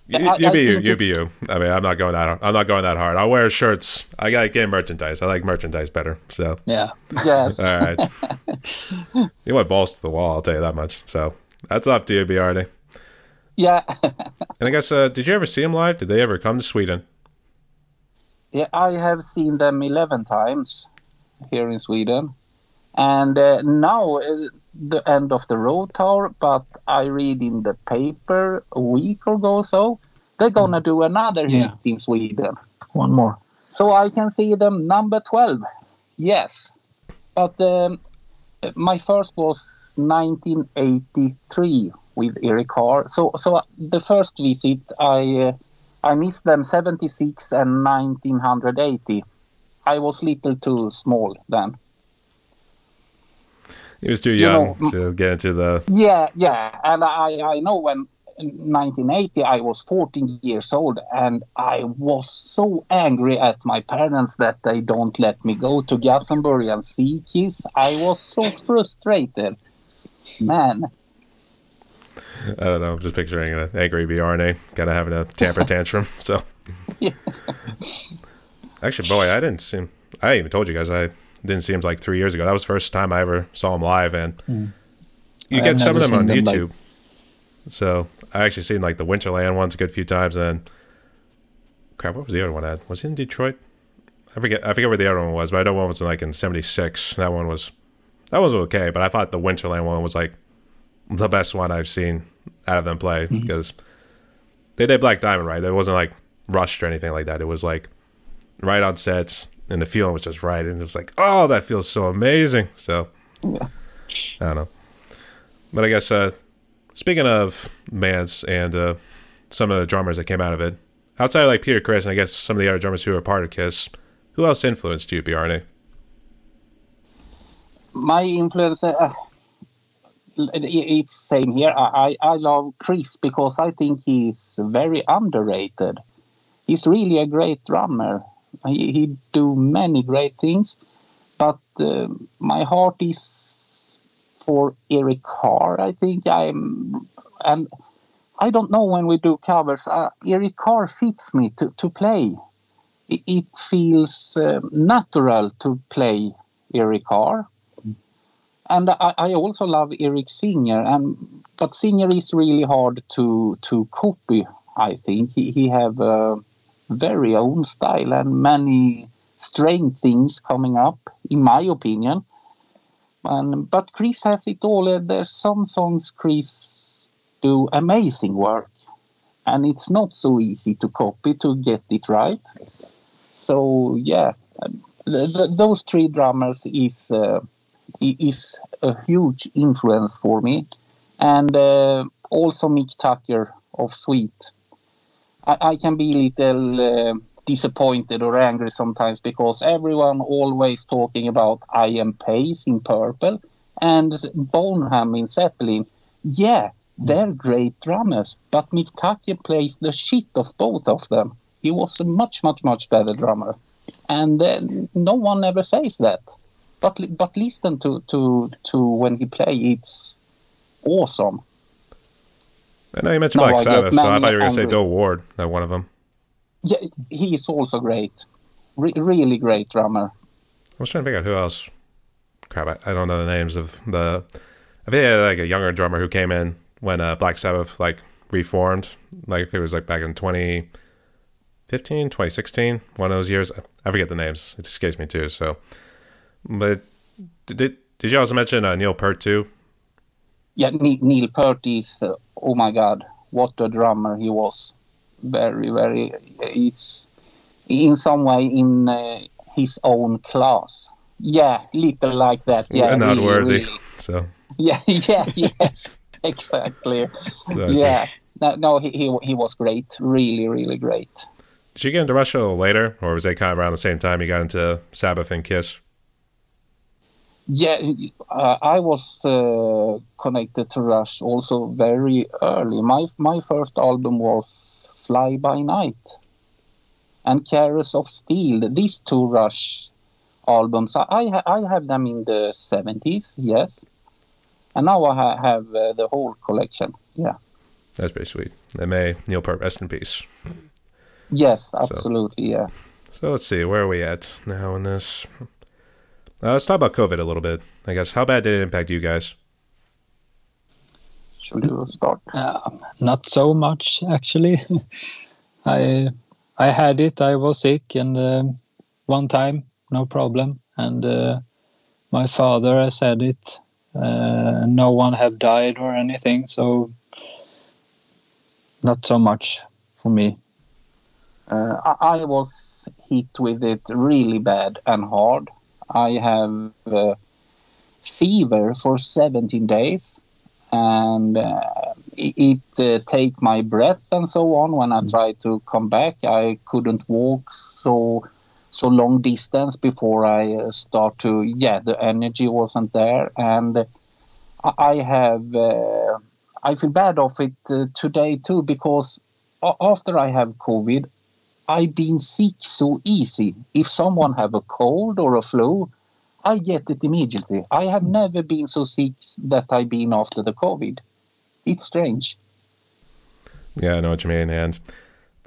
Speaker 3: you be you. I mean, I'm not going that hard. I'll wear shirts. I gotta get merchandise. I like merchandise better. So
Speaker 2: yeah,
Speaker 1: yes.
Speaker 3: All right. You went balls to the wall. I'll tell you that much. So that's up to you, Bjarne.
Speaker 1: Yeah.
Speaker 3: And I guess, did you ever see them live? Did they ever come to Sweden?
Speaker 1: Yeah, I have seen them 11 times here in Sweden, and now the end of the road tour. But I read in the paper a week ago, so they're gonna do another hit in Sweden.
Speaker 2: One more,
Speaker 1: so I can see them number 12. Yes, but my first was 1983 with Eric Carr. So the first visit, I missed them 76 and 1980. I was little too small then.
Speaker 3: He was too young to get into the...
Speaker 1: Yeah. And I know when in 1980 I was 14 years old, and I was so angry at my parents that they don't let me go to Gothenburg and see Kiss. I was so frustrated. Man.
Speaker 3: I don't know. I'm just picturing an angry Bjarne kind of having a temper tantrum. So,
Speaker 1: Yeah.
Speaker 3: Actually, boy, I even told you guys I didn't see him like 3 years ago. That was the first time I ever saw him live, and you get some of them on YouTube. So I actually seen like the Winterland ones a good few times, and crap, what was the other one at? Was he in Detroit? I forget where the other one was, but I know one was in '76. That one was okay, but I thought the Winterland one was like the best one I've seen out of them play, because they did Black Diamond right. It wasn't like rushed or anything like that. It was like right on sets, and the feeling was just right, and it was like, oh, that feels so amazing. So I don't know, but I guess speaking of bands and some of the drummers that came out of it, outside of like Peter Criss and I guess some of the other drummers who were part of Kiss, who else influenced you, Bjarne?
Speaker 1: My influence, it's same here. I love Chris because I think he's very underrated. He's really a great drummer. He do many great things, but my heart is for Eric Carr. I think and I don't know when we do covers. Eric Carr fits me to play. It feels natural to play Eric Carr. And I also love Eric Singer, but Singer is really hard to copy. I think he have a very own style and many strange things coming up, in my opinion. But Chris has it all. There's some songs Chris do amazing work, and it's not so easy to copy to get it right. So yeah, those three drummers is a huge influence for me, and also Mick Tucker of Sweet. I can be a little disappointed or angry sometimes because everyone always talking about Ian Pace in Purple and Bonham in Zeppelin. Yeah, they're great drummers, but Mick Tucker plays the shit of both of them. He was a much, much, much better drummer, and no one ever says that. But listen to when he play, it's awesome.
Speaker 3: I know you mentioned Black Sabbath, so I thought you were going to say Bill Ward, one of them.
Speaker 1: Yeah, he is also great. Really great drummer.
Speaker 3: I was trying to figure out who else. Crap, I don't know the names of the... I think they had like a younger drummer who came in when Black Sabbath like reformed. Like it was like back in 2015, 2016, one of those years. I forget the names. It escapes me too, so... But did you also mention Neil Peart too?
Speaker 1: Yeah, Neil Peart is, oh my God, what a drummer he was. Very, very, it's in some way in his own class. Yeah, little like that. Yeah,
Speaker 3: not really, worthy.
Speaker 1: Really.
Speaker 3: So.
Speaker 1: Yeah, yes, exactly. So yeah, no, he was great. Really, really great.
Speaker 3: Did you get into Rush a little later, or was they kind of around the same time you got into Sabbath and Kiss?
Speaker 1: Yeah, I was connected to Rush also very early. My first album was Fly By Night and Carriers of Steel. These two Rush albums, I have them in the 70s, yes. And now I have the whole collection, yeah.
Speaker 3: That's pretty sweet. And may Neil Peart rest in peace.
Speaker 1: Yes, absolutely, yeah.
Speaker 3: So let's see, where are we at now in this... let's talk about COVID a little bit. I guess, how bad did it impact you guys?
Speaker 1: Should you start?
Speaker 2: Not so much, actually. I had it. I was sick, and one time, no problem. And my father has had it. No one have died or anything, so not so much for me.
Speaker 1: I was hit with it really bad and hard. I have fever for 17 days, and it take my breath and so on. When I tried to come back, I couldn't walk so long distance before I start to, the energy wasn't there. And I feel bad of it today too, because after I have COVID, I've been sick so easy. If someone have a cold or a flu, I get it immediately. I have never been so sick that I've been after the COVID. It's strange.
Speaker 3: Yeah, I know what you mean. And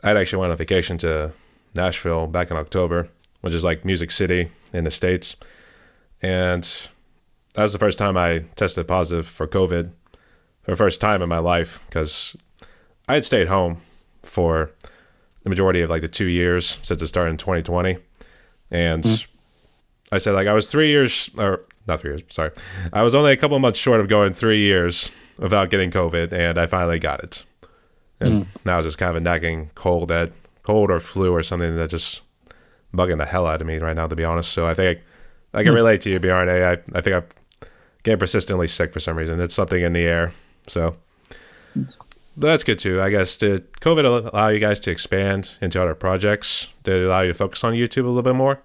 Speaker 3: I'd actually went on vacation to Nashville back in October, which is like Music City in the States. And that was the first time I tested positive for COVID for the first time in my life, because I had stayed home for the majority of like the 2 years since it started in 2020. And I said, like, I was 3 years, or not 3 years, sorry. I was only a couple of months short of going 3 years without getting COVID, and I finally got it. And now it's just kind of a nagging cold or flu or something that just bugging the hell out of me right now, to be honest. So I think I can relate to you, Bjarne. I think I'm getting persistently sick for some reason. It's something in the air. So that's good too, I guess. Did COVID allow you guys to expand into other projects? Did it allow you to focus on YouTube a little bit more?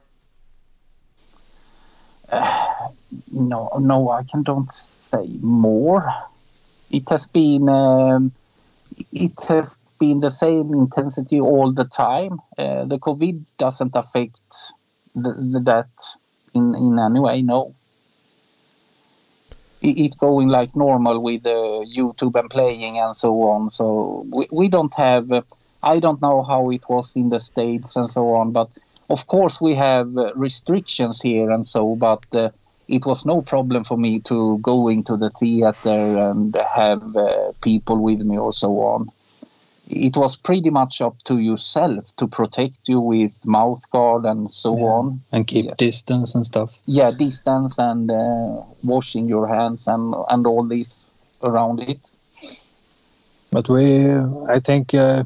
Speaker 1: No, I don't say more. It has been the same intensity all the time. The COVID doesn't affect that in any way. No, it going like normal with YouTube and playing and so on. So we don't have. I don't know how it was in the States and so on, but of course we have restrictions here and so. But it was no problem for me to go into the theater and have people with me or so on. It was pretty much up to yourself to protect you with mouth guard and so on.
Speaker 2: And keep distance and stuff.
Speaker 1: Yeah, distance and washing your hands and all this around it.
Speaker 2: But I think I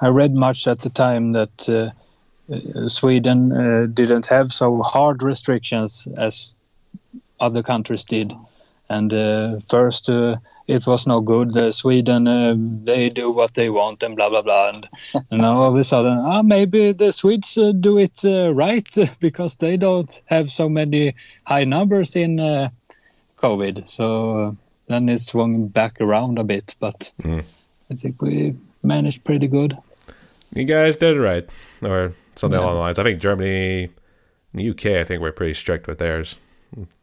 Speaker 2: read much at the time that Sweden didn't have so hard restrictions as other countries did. And first it was no good. Sweden, they do what they want and blah, blah, blah. And now all of a sudden, maybe the Swedes do it right because they don't have so many high numbers in COVID. So then it swung back around a bit. But I think we managed pretty good.
Speaker 3: You guys did it right. Or something along the lines. I think Germany, the UK, I think we're pretty strict with theirs.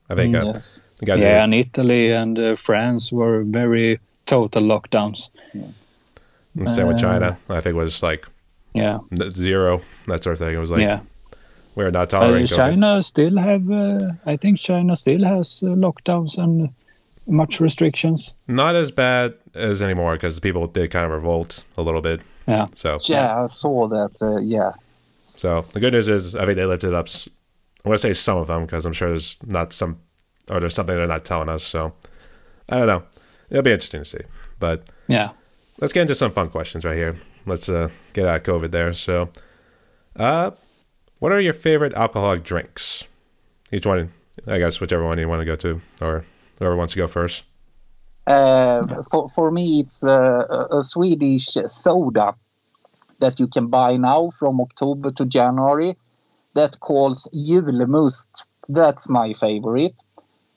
Speaker 3: I think
Speaker 1: yes.
Speaker 2: And Italy and France were very total lockdowns.
Speaker 3: And same with China. I think it was like 0, that sort of thing. It was like we're not tolerating
Speaker 2: China still have. I think China still has lockdowns and much restrictions.
Speaker 3: Not as bad as anymore because people did kind of revolt a little bit.
Speaker 2: Yeah.
Speaker 3: So
Speaker 1: I saw that.
Speaker 3: So the good news is I think they lifted up. I want to say some of them because I'm sure there's not some, or there's something they're not telling us. So I don't know. It'll be interesting to see. But let's get into some fun questions right here. Let's get out of COVID there. So, what are your favorite alcoholic drinks? Each one, I guess, whichever one you want to go to, or whoever wants to go first.
Speaker 1: For me, it's a Swedish soda that you can buy now from October to January. That calls julmust. That's my favorite.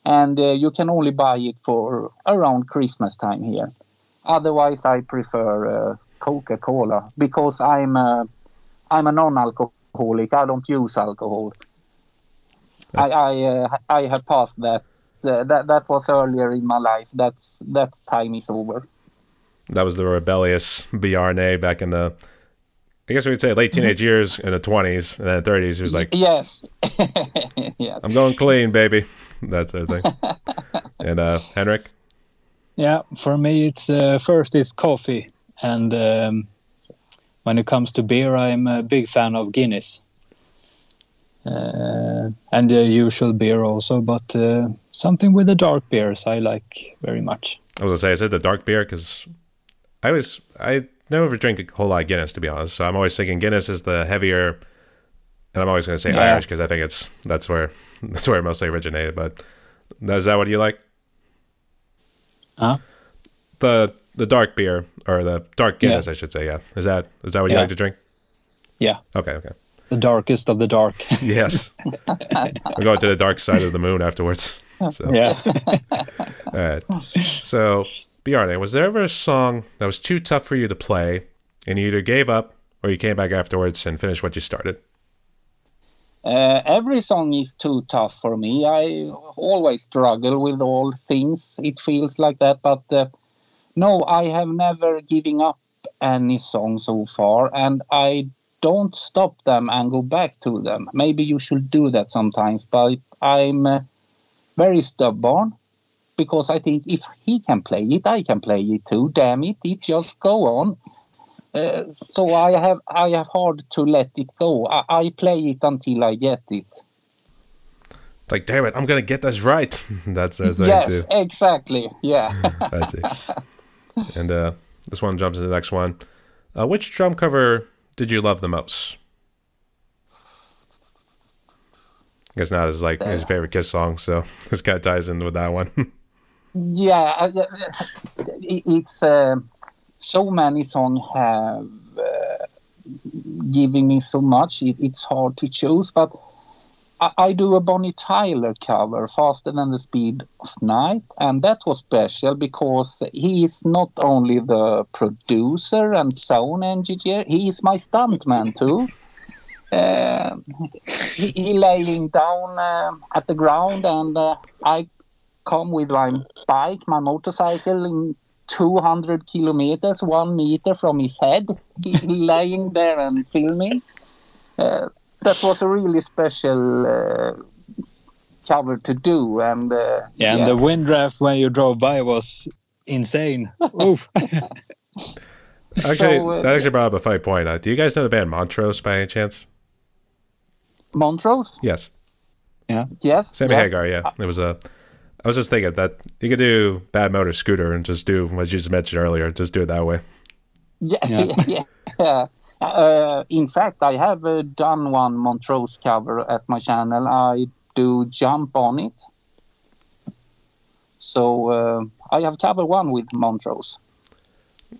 Speaker 1: And you can only buy it for around Christmas time here. Otherwise, I prefer Coca-Cola because I'm a non-alcoholic. I don't use alcohol. I have passed that. That was earlier in my life. That time is over.
Speaker 3: That was the rebellious Bjarne back in the, I guess we could say late teenage years, in the 20s and then 30s. He was like,
Speaker 1: yes. Yes.
Speaker 3: I'm going clean, baby. That sort of thing. And Henrik?
Speaker 2: Yeah, for me, it's first it's coffee. And when it comes to beer, I'm a big fan of Guinness. And the usual beer also, but something with the dark beers I like very much.
Speaker 3: I was going to say, is it the dark beer? Because I never drink a whole lot of Guinness, to be honest. So I'm always thinking Guinness is the heavier, and I'm always going to say Irish because I think that's where it mostly originated. But is that what you like?
Speaker 2: Huh?
Speaker 3: The the dark beer, or the dark Guinness, I should say. Yeah, is that what you like to drink?
Speaker 2: Yeah.
Speaker 3: Okay.
Speaker 2: The darkest of the dark.
Speaker 3: Yes. We're going to the dark side of the moon afterwards. So.
Speaker 2: Yeah.
Speaker 3: All right. So, Bjarne, was there ever a song that was too tough for you to play, and you either gave up or you came back afterwards and finished what you started?
Speaker 1: Every song is too tough for me. I always struggle with all things. It feels like that. But no, I have never given up any song so far. And I don't stop them and go back to them. Maybe you should do that sometimes. But I'm very stubborn. Because I think if he can play it, I can play it too. Damn it, it just go on. So I have hard to let it go. I play it until I get it.
Speaker 3: It's like, damn it, I'm gonna get this right. That's the thing
Speaker 1: yes,
Speaker 3: too.
Speaker 1: Exactly. Yeah.
Speaker 3: That's it. And this one jumps into the next one. Which drum cover did you love the most? I guess not his favorite Kiss song, so this kind of ties in with that one.
Speaker 1: Yeah, it's so many songs have given me so much. It's hard to choose, but I do a Bonnie Tyler cover, Faster Than the Speed of Night, and that was special because he is not only the producer and sound engineer, he is my stuntman too. He laying down at the ground, and I come with my bike, my motorcycle, in 200 kilometers, 1 meter from his head. He laying there and filming. That was a really special cover to do. And
Speaker 2: and the wind draft when you drove by was insane. Oof.
Speaker 3: Actually, that actually brought up a funny point. Do you guys know the band Montrose by any chance?
Speaker 1: Montrose?
Speaker 3: Yes.
Speaker 2: Yeah.
Speaker 1: Yes.
Speaker 3: Sammy Hagar, yeah. It was a... I was just thinking that you could do Bad Motor Scooter and just do what you just mentioned earlier. Just do it that way.
Speaker 1: Yeah. In fact, I have done one Montrose cover at my channel. I do Jump on It. So I have covered one with Montrose.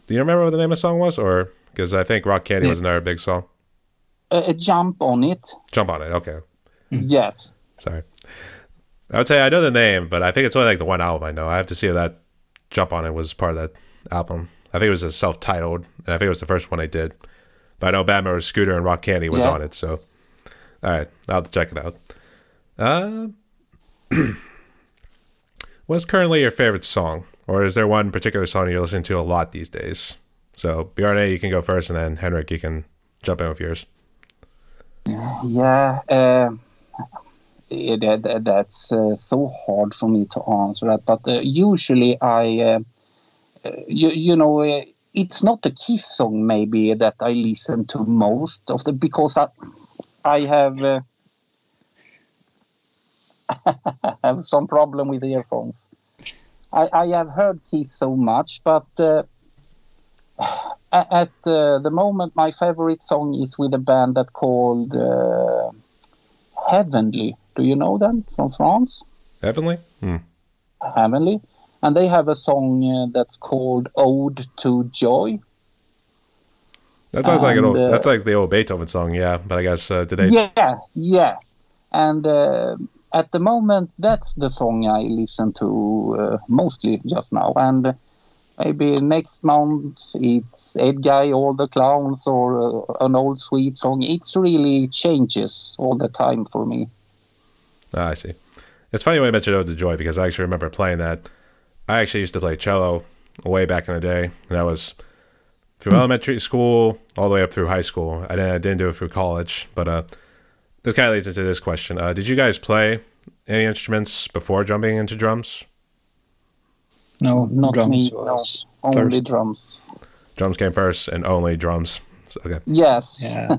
Speaker 3: Do you remember what the name of the song was? Or because I think Rock Candy was another big song.
Speaker 1: Jump on It.
Speaker 3: Jump on It, okay.
Speaker 1: Yes.
Speaker 3: Sorry. I would say I know the name, but I think it's only like the one album I know. I have to see if that Jump on It was part of that album. I think it was a self-titled, and I think it was the first one they did. But I know Bad Motor Scooter and Rock Candy was on it, so... Alright, I'll have to check it out. What's currently your favorite song? Or is there one particular song you're listening to a lot these days? So, Bjarne, you can go first, and then Henrik, you can jump in with yours.
Speaker 1: That's so hard for me to answer that. But usually I, it's not the Kiss song maybe that I listen to most of the, because I have have some problem with earphones. I have heard Kiss so much, but at the moment my favorite song is with a band that called Heavenly. Do you know them from France?
Speaker 3: Heavenly?
Speaker 1: Heavenly. And they have a song that's called Ode to Joy.
Speaker 3: That sounds like that's like the old Beethoven song, yeah. But I guess today.
Speaker 1: Yeah. And at the moment, that's the song I listen to mostly just now. And maybe next month it's Ed Guy, All the Clowns, or an old sweet song. It's really changes all the time for me.
Speaker 3: I see. It's funny when you mentioned Ode to Joy, because I actually remember playing that. I actually used to play cello way back in the day, and that was through elementary school all the way up through high school. I didn't do it through college, but this kind of leads into this question. Did you guys play any instruments before jumping into drums?
Speaker 2: No,
Speaker 1: not
Speaker 2: drums.
Speaker 1: Me. No, only drums.
Speaker 3: Drums came first, and only drums. So, okay.
Speaker 1: Yes.
Speaker 2: Yeah.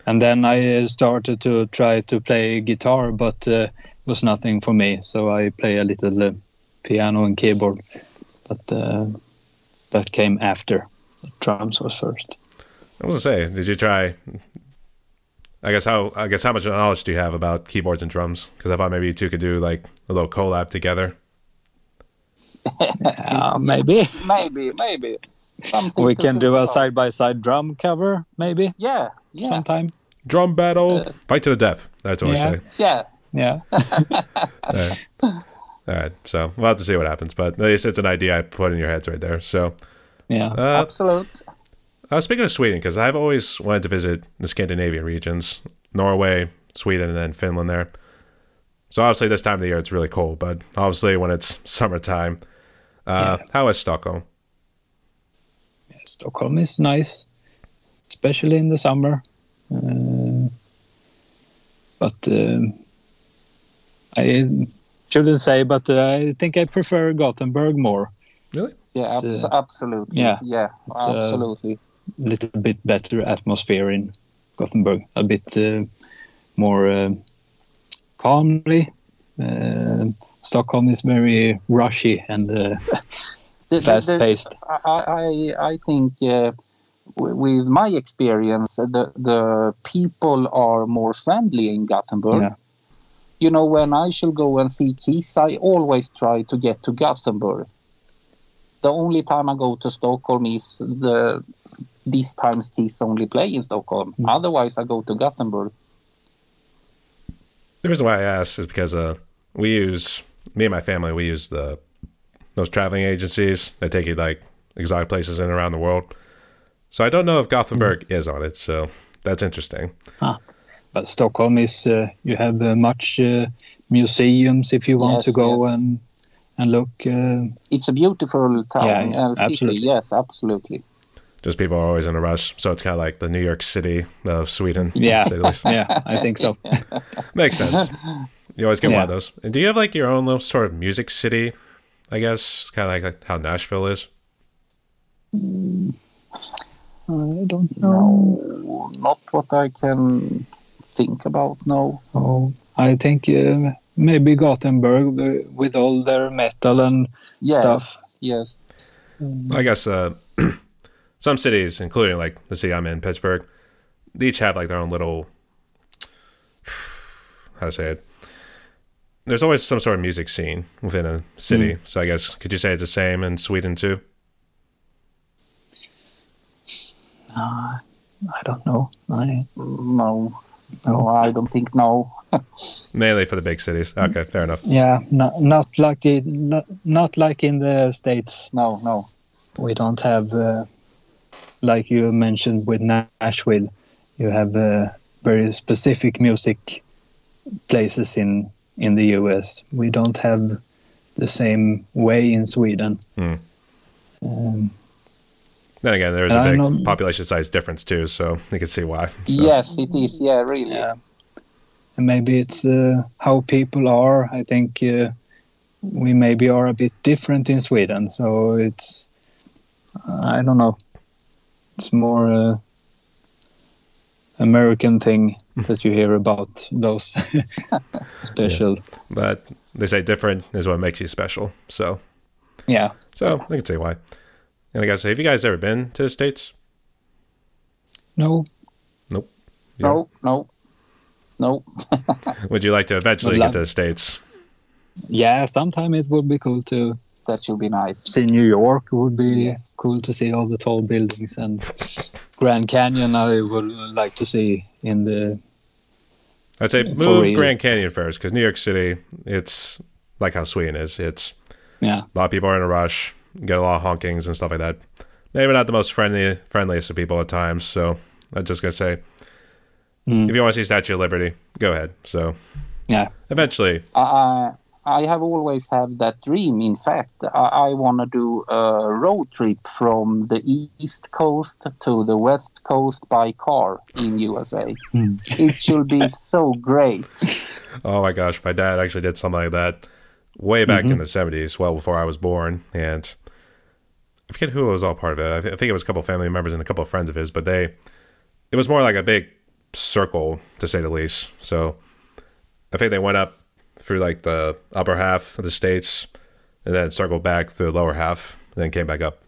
Speaker 2: And then I started to try to play guitar, but it was nothing for me. So I play a little piano and keyboard, but that came after. The drums was first.
Speaker 3: I was gonna say, did you try? I guess how much knowledge do you have about keyboards and drums? Because I thought maybe you two could do like a little collab together.
Speaker 2: Maybe.
Speaker 1: maybe. Something
Speaker 2: We
Speaker 1: to
Speaker 2: can
Speaker 1: think
Speaker 2: do a
Speaker 1: about.
Speaker 2: side-by-side drum cover, maybe,
Speaker 1: Yeah.
Speaker 2: sometime.
Speaker 3: Drum battle, fight to the death. That's what
Speaker 2: yeah.
Speaker 3: I say.
Speaker 1: Yeah.
Speaker 2: Yeah.
Speaker 3: All right. All right. So we'll have to see what happens, but at least it's an idea I put in your heads right there. So,
Speaker 2: Yeah.
Speaker 1: Absolute.
Speaker 3: speaking of Sweden, because I've always wanted to visit the Scandinavian regions, Norway, Sweden, and then Finland there. So obviously this time of the year it's really cold, but obviously when it's summertime, how is Stockholm?
Speaker 2: Stockholm is nice, especially in the summer. But I shouldn't say, but I think I prefer Gothenburg more.
Speaker 3: Really?
Speaker 1: Yeah, absolutely.
Speaker 2: Yeah. It's
Speaker 1: absolutely.
Speaker 2: a little bit better atmosphere in Gothenburg, a bit more calmly. Stockholm is very rushy and fast-paced.
Speaker 1: I think with my experience, the people are more friendly in Gothenburg.
Speaker 2: Yeah.
Speaker 1: You know, when I shall go and see Kiss, I always try to get to Gothenburg. The only time I go to Stockholm is these times Kiss only play in Stockholm. Otherwise, I go to Gothenburg.
Speaker 3: The reason why I asked is because me and my family, we use those traveling agencies that take you like exotic places in and around the world. So I don't know if Gothenburg is on it, so that's interesting.
Speaker 2: But Stockholm is, you have much museums if you want to go and look.
Speaker 1: It's a beautiful town.
Speaker 2: Yeah,
Speaker 1: city.
Speaker 2: absolutely.
Speaker 1: Yes, absolutely.
Speaker 3: Just people are always in a rush, so it's kind of like the New York City of Sweden.
Speaker 2: Yeah,
Speaker 3: to say the least.
Speaker 2: yeah, I think so.
Speaker 3: Makes sense. You always get one
Speaker 2: Yeah.
Speaker 3: of those. And do you have like your own little sort of music city, I guess? Kind of like how Nashville is?
Speaker 2: I don't know.
Speaker 1: No, not what I can think about. No.
Speaker 2: Oh, I think maybe Gothenburg with all their metal and stuff.
Speaker 1: Yes.
Speaker 3: I guess some cities, including like the city I'm in, Pittsburgh, they each have like their own little, how to say it? There's always some sort of music scene within a city. So I guess, could you say it's the same in Sweden too?
Speaker 2: I don't know.
Speaker 1: No, I don't think no.
Speaker 3: Mainly for the big cities. Okay, fair enough.
Speaker 2: Yeah, not like in the States.
Speaker 1: No.
Speaker 2: We don't have, like you mentioned with Nashville, you have very specific music places in the US. We don't have the same way in Sweden.
Speaker 3: Then again, there's a big population size difference too, so you can see why. So.
Speaker 1: Yes, it is. Yeah, really.
Speaker 2: Yeah. And maybe it's how people are. I think we maybe are a bit different in Sweden. So it's, I don't know. It's more American thing that you hear about those special.
Speaker 3: Yeah. But they say different is what makes you special. So
Speaker 2: yeah.
Speaker 3: So I can see why. And I guess, have you guys ever been to the States?
Speaker 2: No.
Speaker 3: Nope. Yeah.
Speaker 1: No.
Speaker 3: Would you like to eventually get to the States?
Speaker 2: Yeah, sometime it would be cool to.
Speaker 1: That should be nice.
Speaker 2: See New York would be cool to see all the tall buildings, and Grand Canyon I would like to see in the.
Speaker 3: I'd say move Grand Canyon first, because New York City, it's like how Sweden is. It's a lot of people are in a rush, get a lot of honkings and stuff like that. Maybe not the most friendliest of people at times. So I'm just gonna say, if you want to see Statue of Liberty, go ahead. So eventually.
Speaker 1: I have always had that dream. In fact, I want to do a road trip from the East Coast to the West Coast by car in USA. It should be so great.
Speaker 3: Oh my gosh, my dad actually did something like that way back in the 70s, well before I was born. And I forget who was all part of it. I think it was a couple of family members and a couple of friends of his, but it was more like a big circle, to say the least. So I think they went up through like the upper half of the states and then circled back through the lower half and then came back up.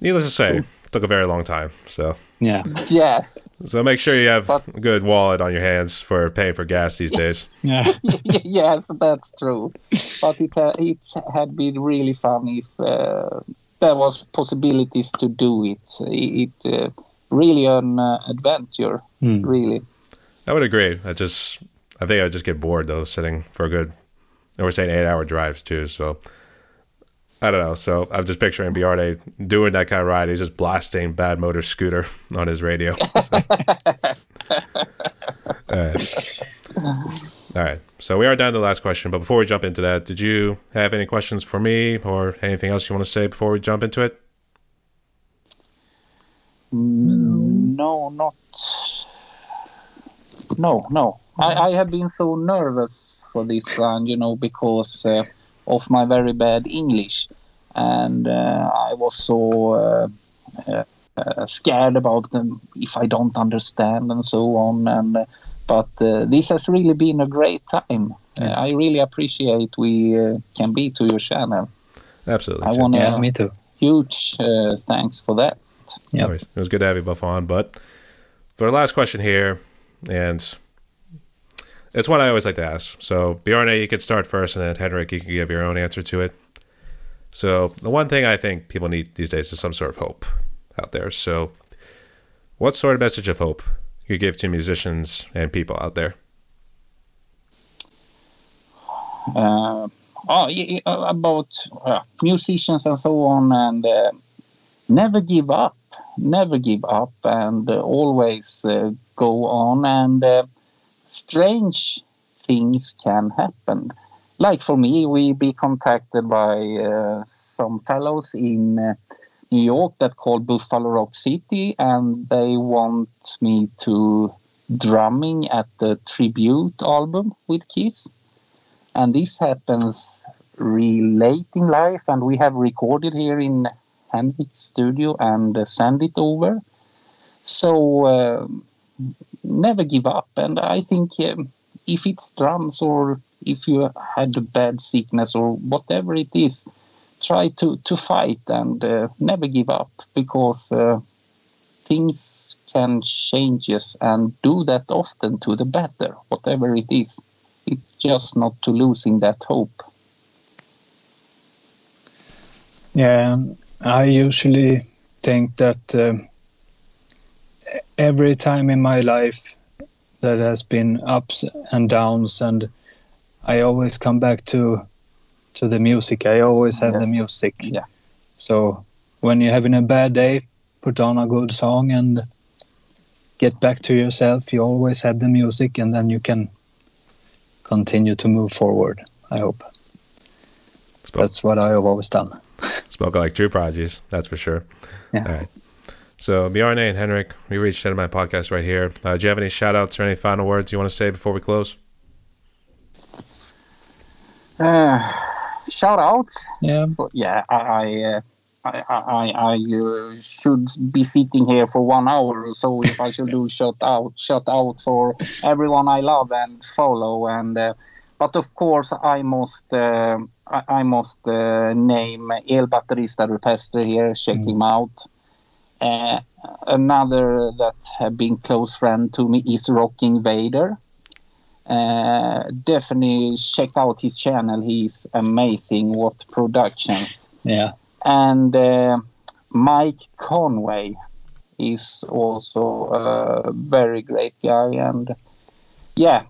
Speaker 3: Needless to say, took a very long time. So
Speaker 2: Yeah.
Speaker 1: Yes.
Speaker 3: so make sure you have
Speaker 1: But-
Speaker 3: a good wallet on your hands for paying for gas these days.
Speaker 2: Yeah.
Speaker 1: Yes, that's true. But it had been really fun if there was possibilities to do it. It really an adventure, really.
Speaker 3: I would agree. I think I would just get bored though, sitting for a good, and we're saying 8-hour drives too. So I don't know. So I'm just picturing Bjarne doing that kind of ride. He's just blasting Bad Motor Scooter on his radio. So. All right. So we are down to the last question. But before we jump into that, did you have any questions for me or anything else you want to say before we jump into it?
Speaker 1: No, not. No. I have been so nervous for this one, because of my very bad English. And I was so scared about them if I don't understand and so on. But this has really been a great time. I really appreciate we can be to your channel.
Speaker 3: Absolutely.
Speaker 1: I want
Speaker 2: Yeah, me too.
Speaker 1: huge thanks for that.
Speaker 2: Yep.
Speaker 3: It was good to have you both on. But for the last question here, and it's one I always like to ask. So Bjarne, you could start first, and then Henrik, you can give your own answer to it. So the one thing I think people need these days is some sort of hope out there. So what sort of message of hope you give to musicians and people out there?
Speaker 1: About musicians and so on, and never give up, and always go on, and strange things can happen. Like for me, we be contacted by some fellows in New York that called Buffalo Rock City, and they want me to drumming at the tribute album with Kiss. And this happens really late in life, and we have recorded here in Henrik's studio and send it over. So never give up. And I think if it's drums or if you had a bad sickness or whatever it is, try to fight and never give up, because things can change us, and do that often to the better, whatever it is. It's just not to losing that hope.
Speaker 2: Yeah, I usually think that every time in my life that has been ups and downs, and I always come back to the music. I always have the music.
Speaker 1: Yeah.
Speaker 2: So when you're having a bad day, put on a good song and get back to yourself. You always have the music, and then you can continue to move forward, I hope. That's what I have always done.
Speaker 3: Spoken like true prodigies, that's for sure.
Speaker 2: Yeah.
Speaker 3: All right. So Bjarne and Henrik, we reached the end of my podcast right here. Do you have any shout outs or any final words you want to say before we close?
Speaker 1: Shout outs.
Speaker 2: Yeah.
Speaker 1: I should be sitting here for 1 hour or so if I should do shout out for everyone I love and follow, and but of course I must name elbatterista Rupestre here. Check him out. Another that have been close friend to me is Rocking Vader. Definitely check out his channel. He's amazing. What production.
Speaker 2: Yeah.
Speaker 1: And Mike Conway is also a very great guy. And yeah,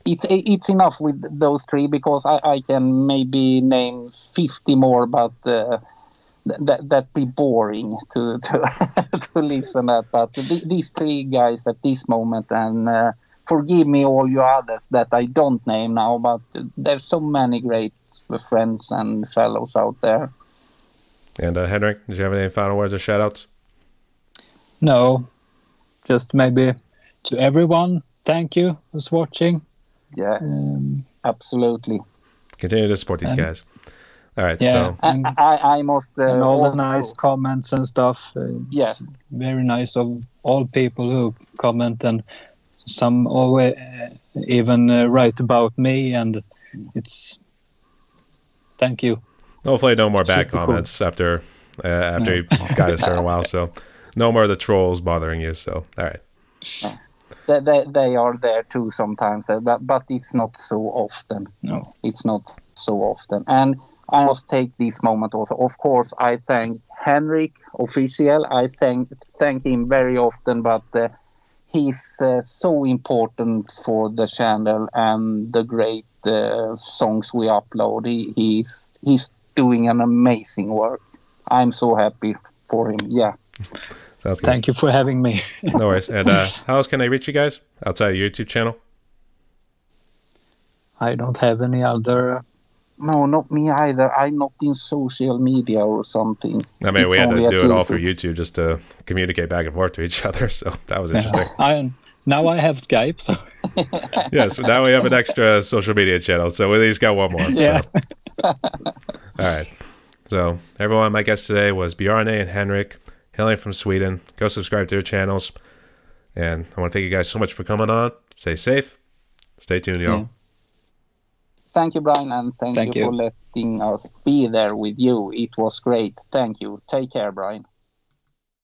Speaker 1: it's enough with those three, because I can maybe name 50 more, but that be boring to to listen at. But these three guys at this moment, and forgive me all you others that I don't name now, but there's so many great friends and fellows out there.
Speaker 3: And Henrik, did you have any final words or shout outs?
Speaker 2: No, just maybe to everyone, thank you who's watching.
Speaker 1: Yeah, absolutely.
Speaker 3: Continue to support these guys. All right.
Speaker 2: Yeah,
Speaker 3: So
Speaker 1: I must
Speaker 2: and all the
Speaker 1: also,
Speaker 2: nice comments and stuff.
Speaker 1: Yes.
Speaker 2: Very nice of all people who comment, and some always even write about me, and it's thank you.
Speaker 3: hopefully no more bad
Speaker 2: Super cool.
Speaker 3: comments after you got us there in a while. So no more of the trolls bothering you. So, all right.
Speaker 1: They are there too sometimes, but it's not so often.
Speaker 2: No.
Speaker 1: It's not so often. And I must take this moment also. Of course, I thank Henrik official. I thank him very often, but he's so important for the channel and the great songs we upload. He's doing an amazing work. I'm so happy for him. Yeah.
Speaker 3: Sounds good.
Speaker 2: Thank you for having me.
Speaker 3: No worries. And how else can I reach you guys outside of your YouTube channel?
Speaker 2: I don't have any other.
Speaker 1: No, not me either. I'm not in social media or something.
Speaker 3: I mean,
Speaker 1: It's
Speaker 3: we had to
Speaker 1: only
Speaker 3: do
Speaker 1: at
Speaker 3: it all
Speaker 1: YouTube.
Speaker 3: through YouTube just to communicate back and forth to each other. So that was interesting.
Speaker 2: Now I have Skype. So.
Speaker 3: Yes, now we have an extra social media channel. So we at least got one more.
Speaker 2: Yeah.
Speaker 3: So. All right. So everyone, my guest today was Bjarne and Henrik, hailing from Sweden. Go subscribe to their channels. And I want to thank you guys so much for coming on. Stay safe. Stay tuned, y'all.
Speaker 2: Yeah.
Speaker 1: Thank you, Brian, and thank
Speaker 2: Thank
Speaker 1: you
Speaker 2: you.
Speaker 1: for letting us be there with you. It was great. Thank you. Take care, Brian.